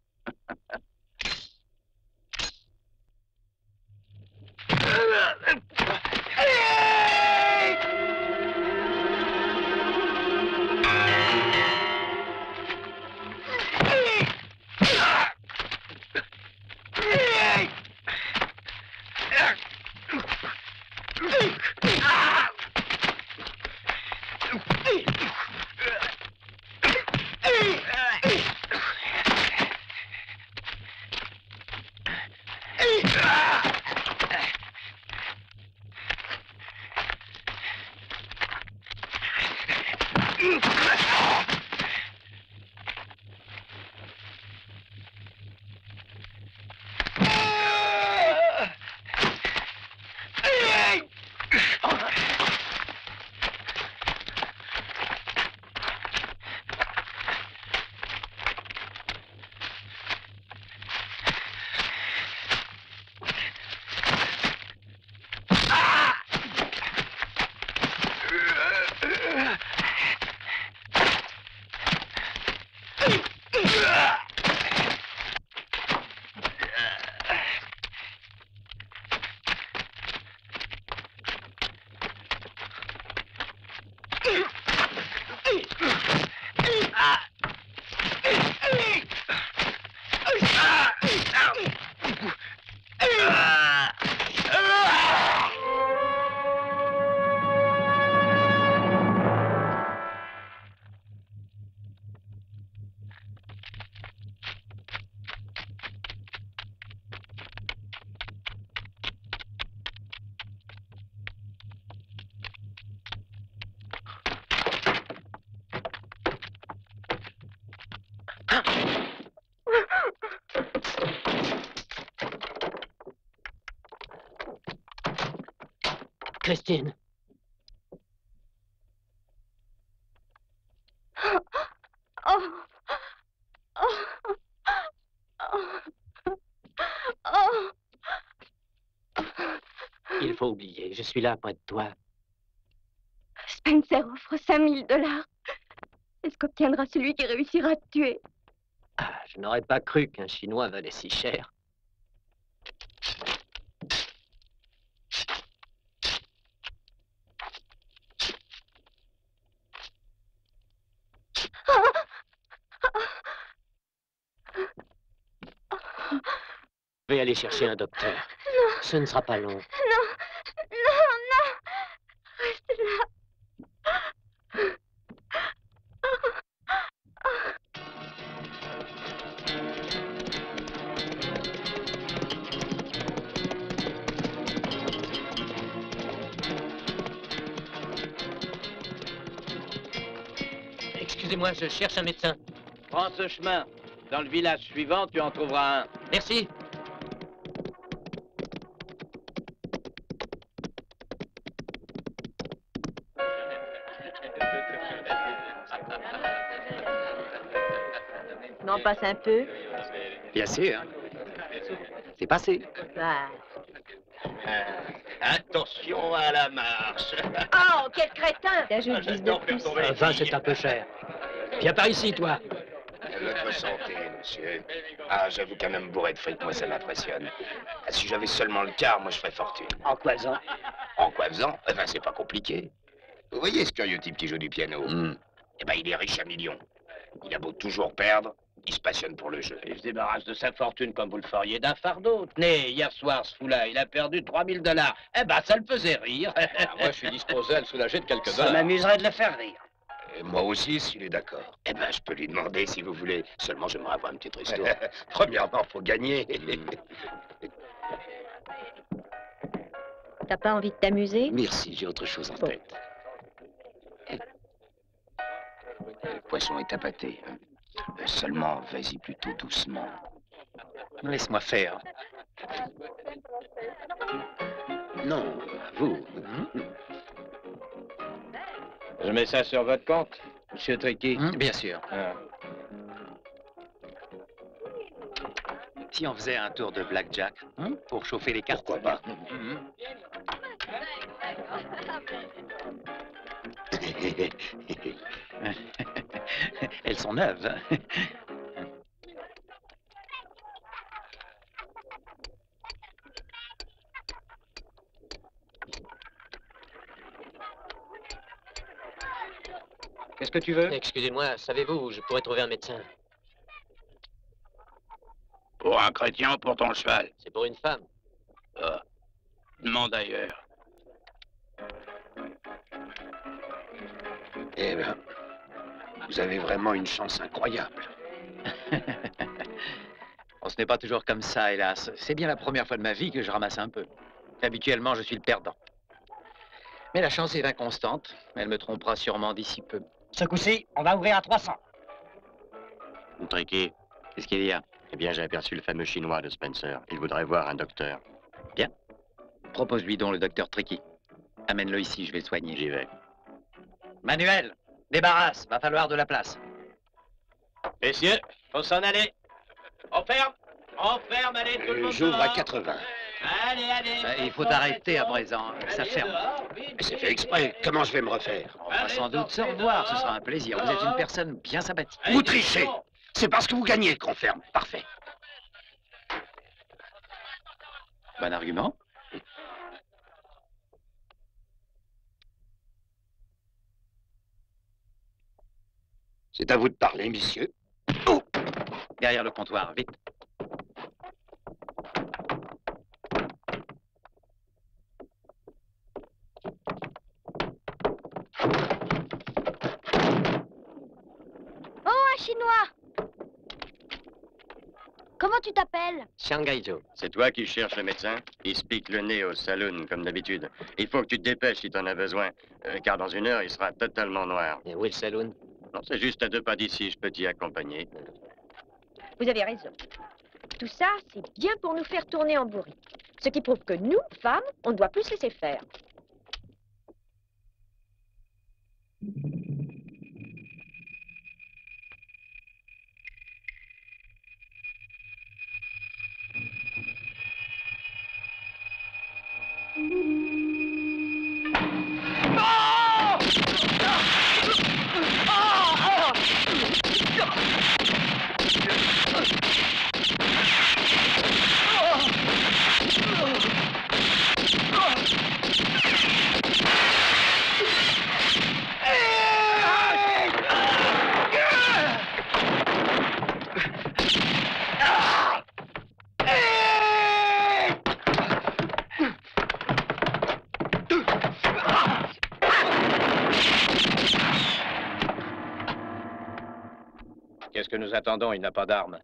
Christine. faut oublier. Je suis là près de toi. Spencer offre 5 000 $. Est-ce qu'obtiendra celui qui réussira à te tuer? Ah, je n'aurais pas cru qu'un Chinois valait si cher. Je vais aller chercher un docteur. Non. Ce ne sera pas long. Non, non, non. Reste là. Excusez-moi, je cherche un médecin. Prends ce chemin. Dans le village suivant, tu en trouveras un. Merci. On en passe un peu. Bien sûr. C'est passé. Ah. Attention à la marche. Oh, quel crétin! T'ajoutes 10 de plus. 20, c'est un peu cher. Viens par ici, toi. Votre santé, monsieur. Ah, j'avoue qu'un homme bourré de fric, moi, ça m'impressionne. Ah, si j'avais seulement le quart, moi, je ferais fortune. En quoi faisant? En quoi faisant? Eh ben, c'est pas compliqué. Vous voyez ce curieux type qui joue du piano? Eh ben, il est riche à millions. Il a beau toujours perdre, il se passionne pour le jeu. Il se débarrasse de sa fortune comme vous le feriez d'un fardeau. Tenez, hier soir, ce fou-là, il a perdu 3 000 $. Eh ben, ça le faisait rire. Moi, je suis disposé à le soulager de quelques Ça dollars. m'amuserait de le faire rire. Et moi aussi, s'il est d'accord. Eh ben, je peux lui demander si vous voulez. Seulement, j'aimerais avoir une petite resto. Premièrement, faut gagner. T'as pas envie de t'amuser? Merci, j'ai autre chose en tête. Le poisson est appâté. Hein. Seulement, vas-y plutôt doucement. Laisse-moi faire. Non, vous. Je mets ça sur votre compte, monsieur Tricky. Bien sûr. Ah. Si on faisait un tour de blackjack pour chauffer les cartes. Pourquoi pas? Elles sont neuves. Qu'est-ce que tu veux? Excusez-moi, savez-vous où je pourrais trouver un médecin? Pour un chrétien ou pour ton cheval? C'est pour une femme. Ah. Demande ailleurs. Eh bien, vous avez vraiment une chance incroyable. Oh, ce n'est pas toujours comme ça, hélas. C'est bien la première fois de ma vie que je ramasse un peu. Habituellement, je suis le perdant. Mais la chance est inconstante. Elle me trompera sûrement d'ici peu. Ce coup-ci, on va ouvrir à 300. Tricky, qu'est-ce qu'il y a? Eh bien, j'ai aperçu le fameux Chinois de Spencer. Il voudrait voir un docteur. Bien. Propose-lui donc le docteur Tricky. Amène-le ici, je vais le soigner. J'y vais. Manuel, débarrasse, va falloir de la place. Messieurs, faut s'en aller. On ferme, allez, tout le monde. J'ouvre à dehors. 80. Allez. Il faut arrêter à présent, ça ferme. C'est fait exprès. Comment je vais me refaire? On va sans doute se revoir, ce sera un plaisir. Vous êtes une personne bien sympathique. Vous trichez. C'est parce que vous gagnez qu'on ferme. Parfait. Bon argument. C'est à vous de parler, messieurs. Derrière le comptoir, vite. Oh, un Chinois! Comment tu t'appelles? Shanghai Joe. C'est toi qui cherches le médecin? Il se pique le nez au saloon, comme d'habitude. Il faut que tu te dépêches si t'en as besoin, car dans 1 heure, il sera totalement noir. Et où est le saloon? Non, c'est juste à 2 pas d'ici, je peux t'y accompagner. Vous avez raison. Tout ça, c'est bien pour nous faire tourner en bourrique. Ce qui prouve que nous, femmes, on doit plus laisser faire. Qu'est-ce que nous attendons? Il n'a pas d'armes.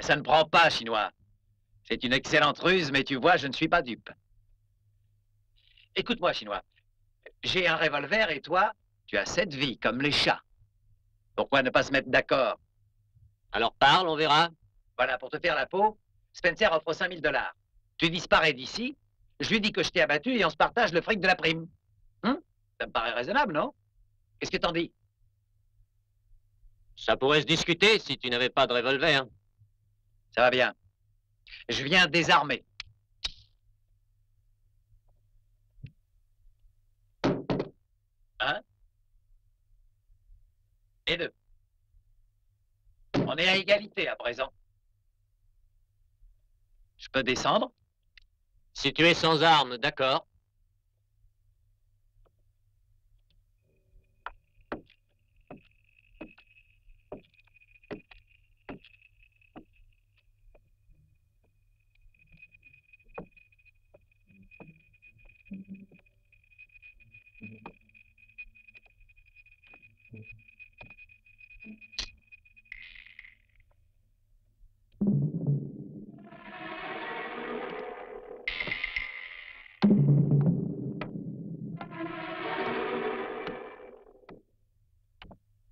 Ça ne prend pas, Chinois. C'est une excellente ruse, mais tu vois, je ne suis pas dupe. Écoute-moi, Chinois. J'ai un revolver et toi, tu as 7 vies, comme les chats. Pourquoi ne pas se mettre d'accord? Alors parle, on verra. Voilà, pour te faire la peau, Spencer offre 5 000 $. Tu disparais d'ici, je lui dis que je t'ai abattu et on se partage le fric de la prime. Ça me paraît raisonnable, non? Qu'est-ce que t'en dis? Ça pourrait se discuter si tu n'avais pas de revolver. Ça va bien. Je viens désarmer. Un. Et 2. On est à égalité à présent. Je peux descendre? Si tu es sans armes, d'accord.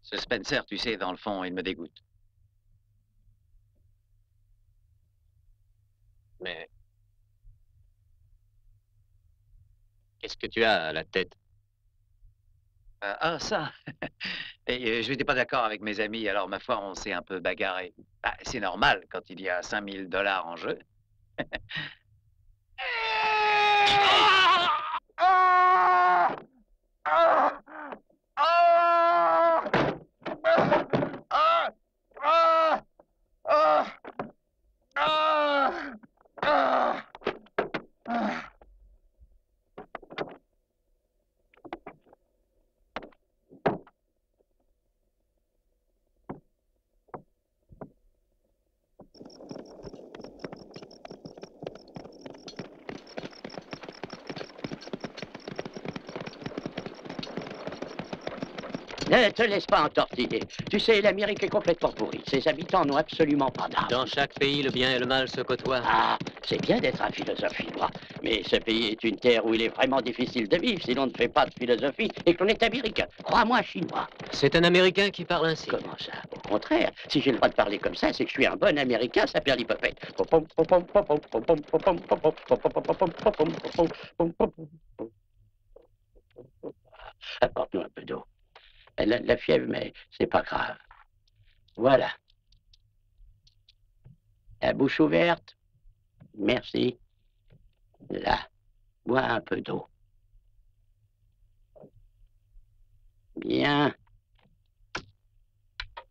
Ce Spencer, tu sais, dans le fond, il me dégoûte. Mais... qu'est-ce que tu as à la tête? Ça. Et je n'étais pas d'accord avec mes amis, alors ma foi, on s'est un peu bagarré. C'est normal quand il y a 5 000 $ en jeu. Ne te laisse pas entortiller. Tu sais, l'Amérique est complètement pourrie. Ses habitants n'ont absolument pas d'âme. Dans chaque pays, le bien et le mal se côtoient. Ah, c'est bien d'être un philosophe chinois. Mais ce pays est une terre où il est vraiment difficile de vivre si l'on ne fait pas de philosophie et que l'on est américain. Crois-moi, chinois. C'est un Américain qui parle ainsi. Comment ça? Au contraire. Si j'ai le droit de parler comme ça, c'est que je suis un bon Américain, ça perd l'hypopète. Apporte-nous un peu d'eau. Elle a de la fièvre, mais c'est pas grave. Voilà. La bouche ouverte. Merci. Là. Bois un peu d'eau. Bien.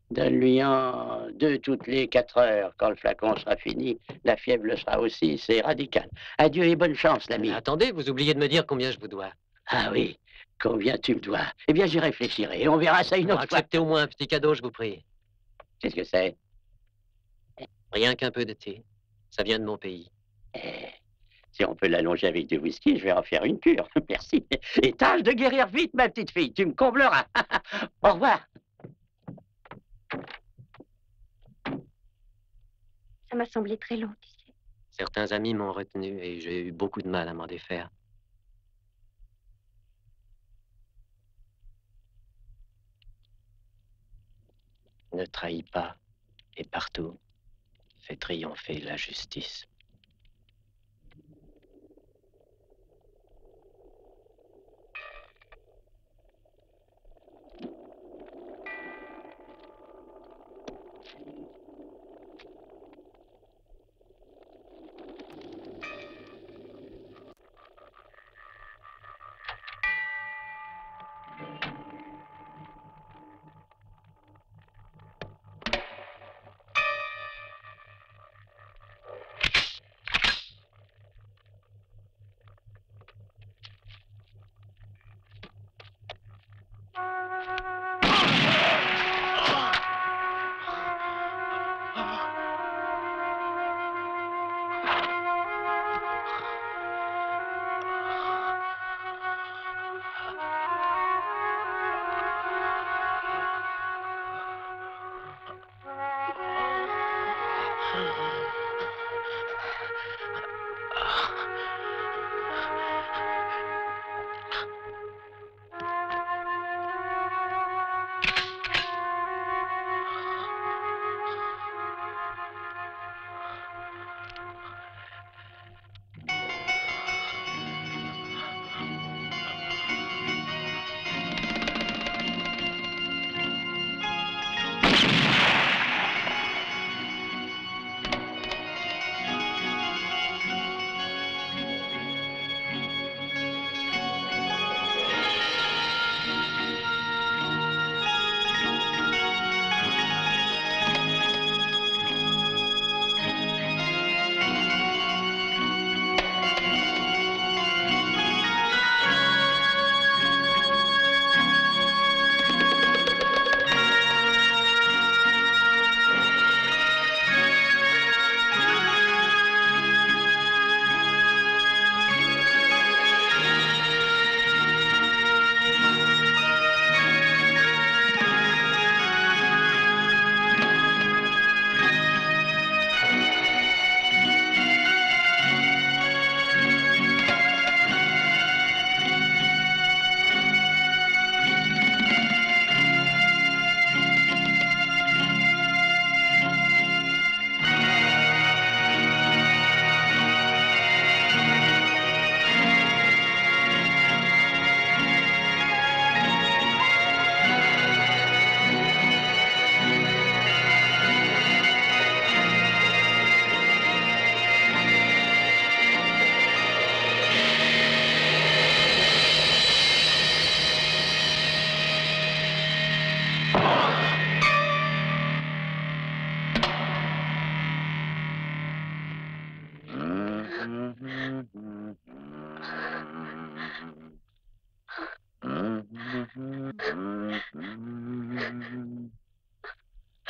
Donne-lui en 2 toutes les 4 heures. Quand le flacon sera fini, la fièvre le sera aussi. C'est radical. Adieu et bonne chance, l'ami. Attendez, vous oubliez de me dire combien je vous dois. Ah oui. Combien tu me dois? Eh bien, j'y réfléchirai et on verra ça une autre fois. Acceptez au moins un petit cadeau, je vous prie. Qu'est-ce que c'est? Rien qu'un peu de thé. Ça vient de mon pays. Si on peut l'allonger avec du whisky, je vais en faire une cure. Merci. Et tâche de guérir vite, ma petite fille. Tu me combleras. Au revoir. Ça m'a semblé très long, tu sais. Certains amis m'ont retenu et j'ai eu beaucoup de mal à m'en défaire. Ne trahis pas, et partout, fait triompher la justice.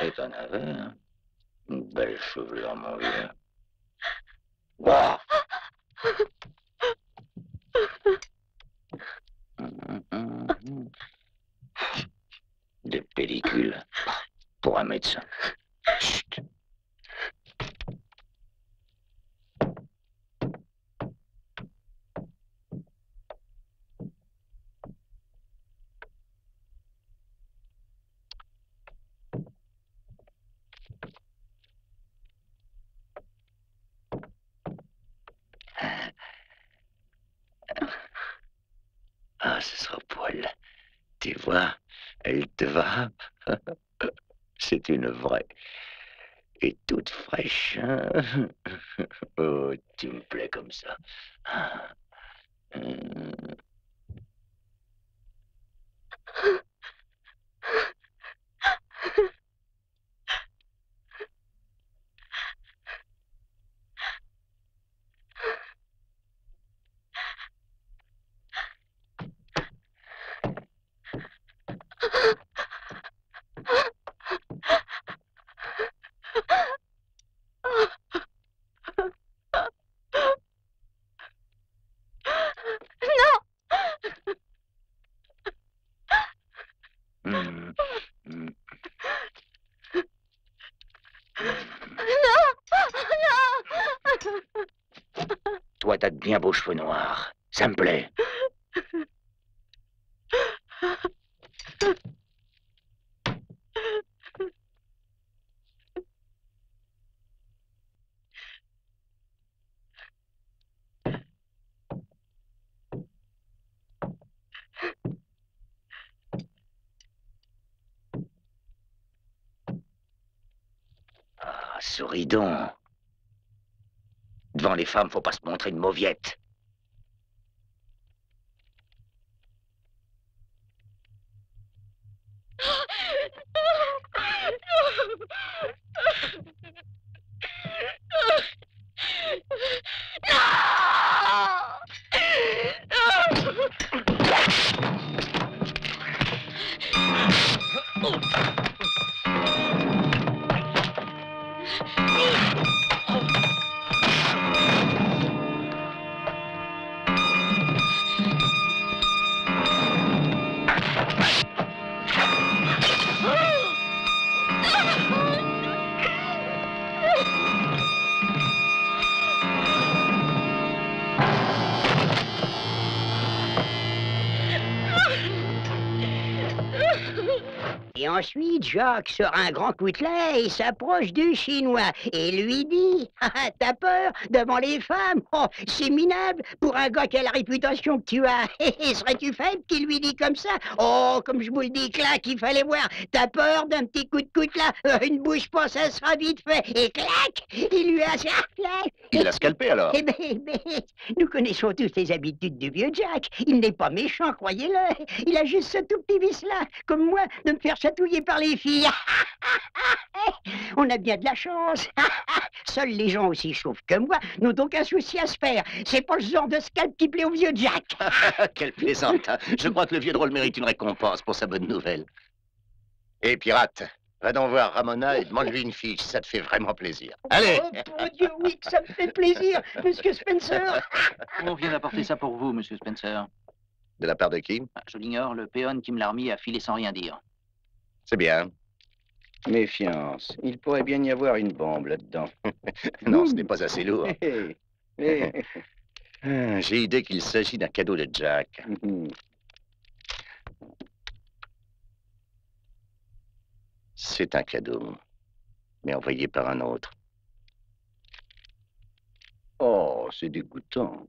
Et t'en avais, hein? Une belle chevelure, mon vieux. Ouah! Des pellicules pour un médecin. Chut. Ah, ce sera pour elle. Tu vois, elle te va. C'est une vraie. Et toute fraîche. Hein? Oh, tu me plais comme ça. Ah. Toi, t'as de bien beaux cheveux noirs. Ça me plaît. souris donc. Devant les femmes, faut pas se montrer une mauviette. Et ensuite, Jacques sort un grand coutelet et s'approche du Chinois et lui dit « Ah, t'as peur devant les femmes? Oh, c'est minable pour un gars qui a la réputation que tu as. Serais-tu faible qui lui dit comme ça? Oh, comme je vous le dis, clac, il fallait voir. T'as peur d'un petit coup de coutelas? Une bouche pas, ça sera vite fait. Et clac, il lui a... Il l'a scalpé alors. Eh ben, nous connaissons tous les habitudes du vieux Jack. Il n'est pas méchant, croyez-le. Il a juste ce tout petit vice-là, comme moi, de me faire chatouiller par les filles. On a bien de la chance. Seuls les gens aussi chauves que moi n'ont aucun souci à se faire. C'est pas le genre de scalp qui plaît au vieux Jack. Quel plaisantin. Je crois que le vieux drôle mérite une récompense pour sa bonne nouvelle. Et pirate, va donc voir Ramona et demande-lui une fiche, ça te fait vraiment plaisir. Allez. Oh, mon Dieu, oui, que ça me fait plaisir, Monsieur Spencer. On vient d'apporter ça pour vous, Monsieur Spencer. De la part de qui? Je l'ignore, le péon qui me l'a remis a filé sans rien dire. C'est bien. Méfiance. Il pourrait bien y avoir une bombe là-dedans. Non, ce n'est pas assez lourd. J'ai idée qu'il s'agit d'un cadeau de Jack. C'est un cadeau, mais envoyé par un autre. Oh, c'est dégoûtant.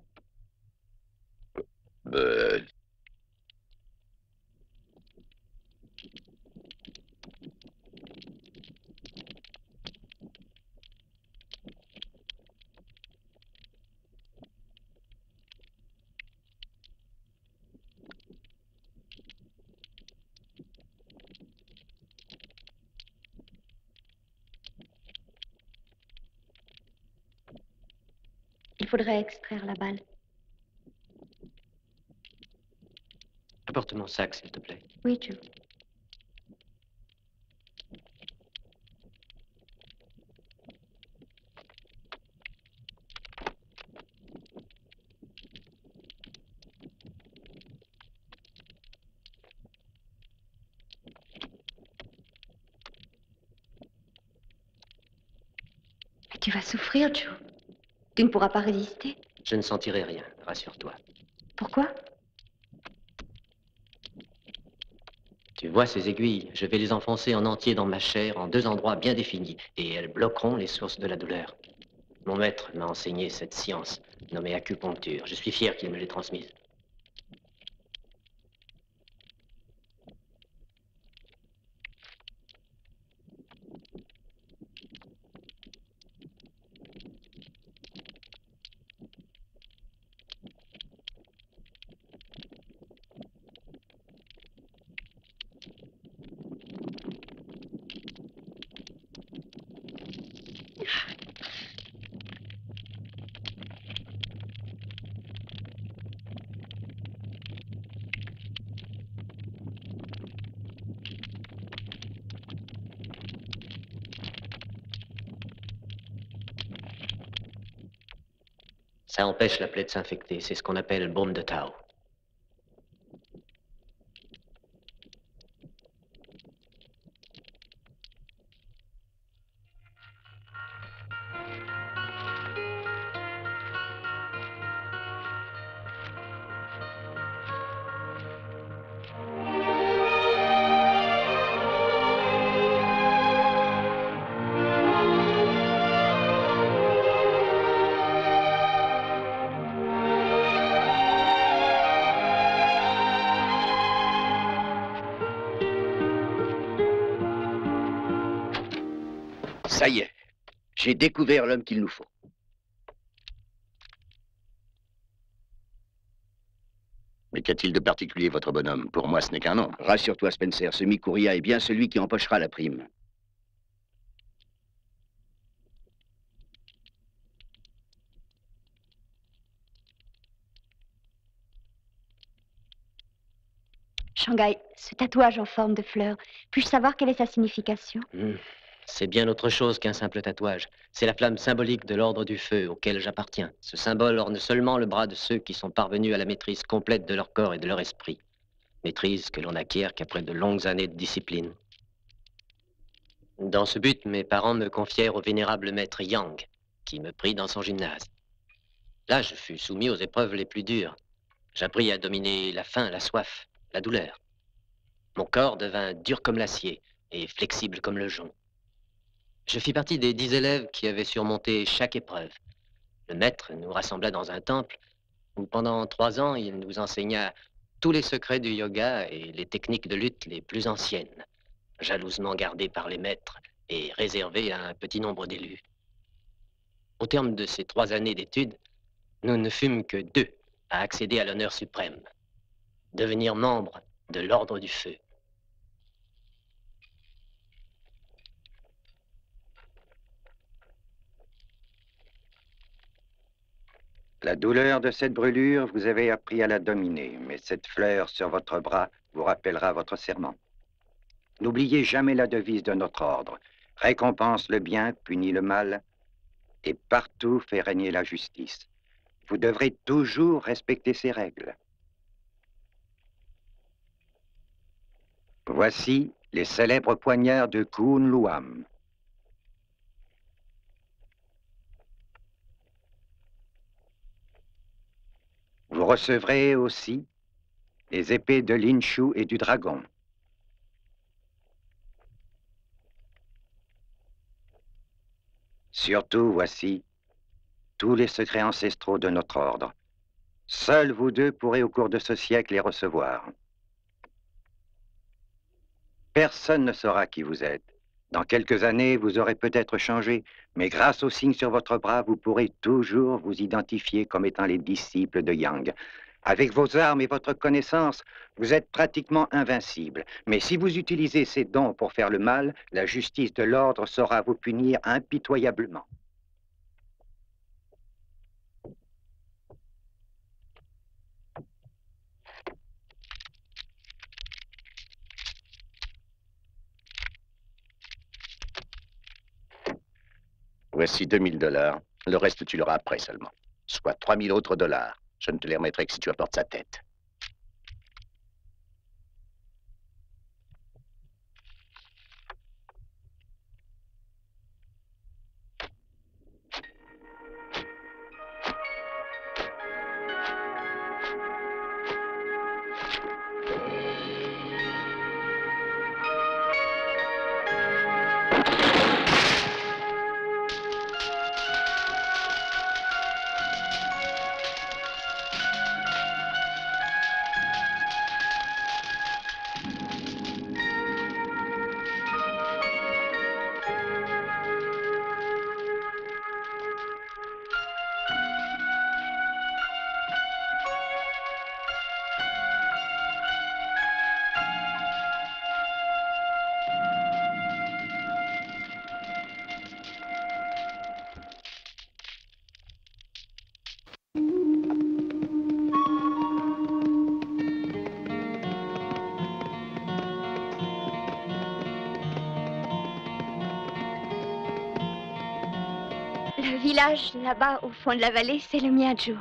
Il faudrait extraire la balle. Apporte mon sac, s'il te plaît. Oui, Joe. Mais tu vas souffrir, Joe. Tu ne pourras pas résister. Je ne sentirai rien, rassure-toi. Pourquoi? Tu vois ces aiguilles, je vais les enfoncer en entier dans ma chair, en 2 endroits bien définis, et elles bloqueront les sources de la douleur. Mon maître m'a enseigné cette science, nommée acupuncture. Je suis fier qu'il me l'ait transmise. Ça empêche la plaie de s'infecter. C'est ce qu'on appelle baume de Tao. Ça y est. J'ai découvert l'homme qu'il nous faut. Mais qu'a-t-il de particulier, votre bonhomme? Pour moi, ce n'est qu'un nom. Rassure-toi, Spencer, ce Mikuria est bien celui qui empochera la prime. Shanghai, ce tatouage en forme de fleur, puis-je savoir quelle est sa signification? C'est bien autre chose qu'un simple tatouage. C'est la flamme symbolique de l'ordre du feu auquel j'appartiens. Ce symbole orne seulement le bras de ceux qui sont parvenus à la maîtrise complète de leur corps et de leur esprit. Maîtrise que l'on acquiert qu'après de longues années de discipline. Dans ce but, mes parents me confièrent au vénérable maître Yang, qui me prit dans son gymnase. Là, je fus soumis aux épreuves les plus dures. J'appris à dominer la faim, la soif, la douleur. Mon corps devint dur comme l'acier et flexible comme le jonc. Je fis partie des 10 élèves qui avaient surmonté chaque épreuve. Le maître nous rassembla dans un temple où pendant 3 ans, il nous enseigna tous les secrets du yoga et les techniques de lutte les plus anciennes, jalousement gardées par les maîtres et réservées à un petit nombre d'élus. Au terme de ces 3 années d'études, nous ne fûmes que 2 à accéder à l'honneur suprême, devenir membre de l'ordre du feu. La douleur de cette brûlure, vous avez appris à la dominer, mais cette fleur sur votre bras vous rappellera votre serment. N'oubliez jamais la devise de notre ordre. Récompense le bien, punit le mal, et partout fait régner la justice. Vous devrez toujours respecter ces règles. Voici les célèbres poignards de Kun Luam. Vous recevrez aussi les épées de l'Inshu et du dragon. Surtout, voici tous les secrets ancestraux de notre ordre. Seuls vous 2 pourrez au cours de ce siècle les recevoir. Personne ne saura qui vous êtes. Dans quelques années, vous aurez peut-être changé, mais grâce au signe sur votre bras, vous pourrez toujours vous identifier comme étant les disciples de Yang. Avec vos armes et votre connaissance, vous êtes pratiquement invincible. Mais si vous utilisez ces dons pour faire le mal, la justice de l'ordre saura vous punir impitoyablement. Voici 2000 $. Le reste, tu l'auras après seulement. Soit 3000 autres $. Je ne te les remettrai que si tu apportes sa tête. Le village, là-bas, au fond de la vallée, c'est le mien, Joe.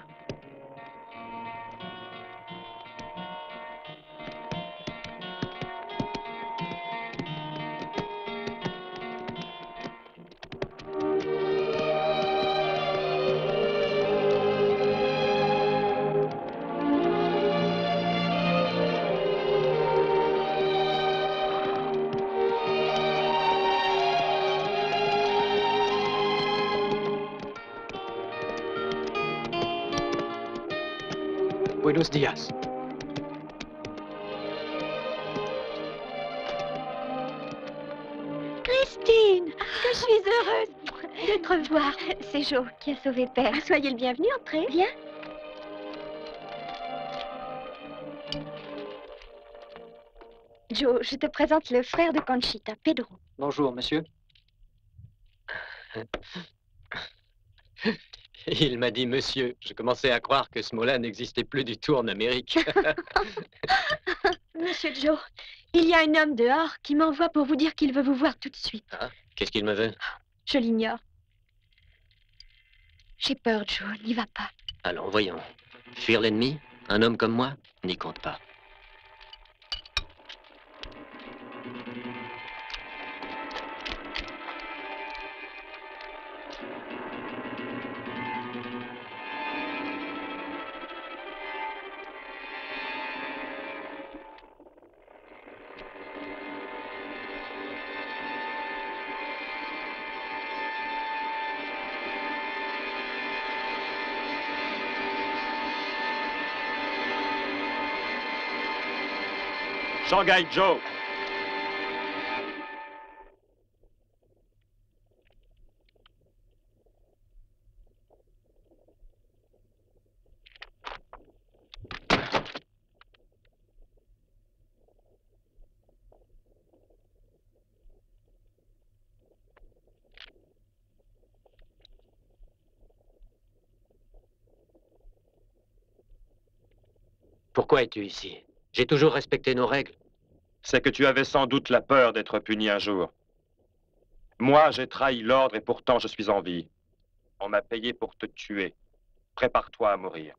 Buenos días. Christine, que je suis heureuse d'être revoir. C'est Jo qui a sauvé Père. Soyez le bienvenu, entrez. Viens. Jo, je te présente le frère de Conchita, Pedro. Bonjour, monsieur. Il m'a dit monsieur. Je commençais à croire que ce mot-là n'existait plus du tout en Amérique. Monsieur Joe, il y a un homme dehors qui m'envoie pour vous dire qu'il veut vous voir tout de suite. Ah, qu'est-ce qu'il me veut? Je l'ignore. J'ai peur, Joe, n'y va pas. Allons, voyons. Fuir l'ennemi, un homme comme moi, n'y compte pas. Shanghai Joe. Pourquoi es-tu ici? J'ai toujours respecté nos règles. C'est que tu avais sans doute la peur d'être puni un jour. Moi, j'ai trahi l'ordre et pourtant je suis en vie. On m'a payé pour te tuer. Prépare-toi à mourir.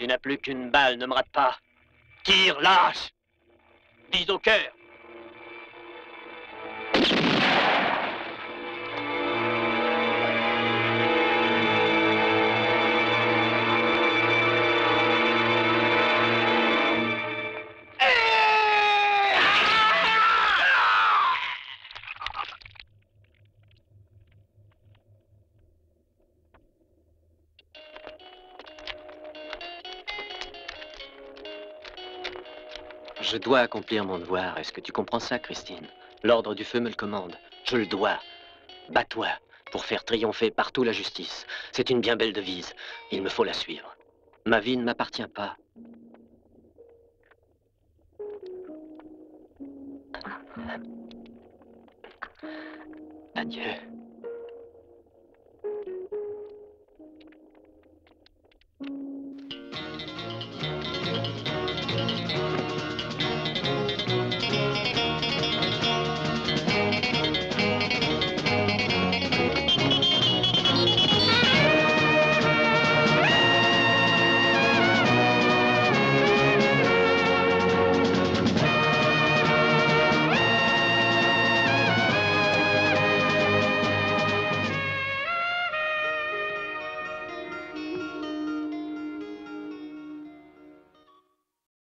Tu n'as plus qu'une balle, ne me rate pas. Tire, lâche. Vise au cœur. Je dois accomplir mon devoir. Est-ce que tu comprends ça, Christine? L'ordre du feu me le commande. Je le dois. Bats-toi pour faire triompher partout la justice. C'est une bien belle devise. Il me faut la suivre. Ma vie ne m'appartient pas. Adieu.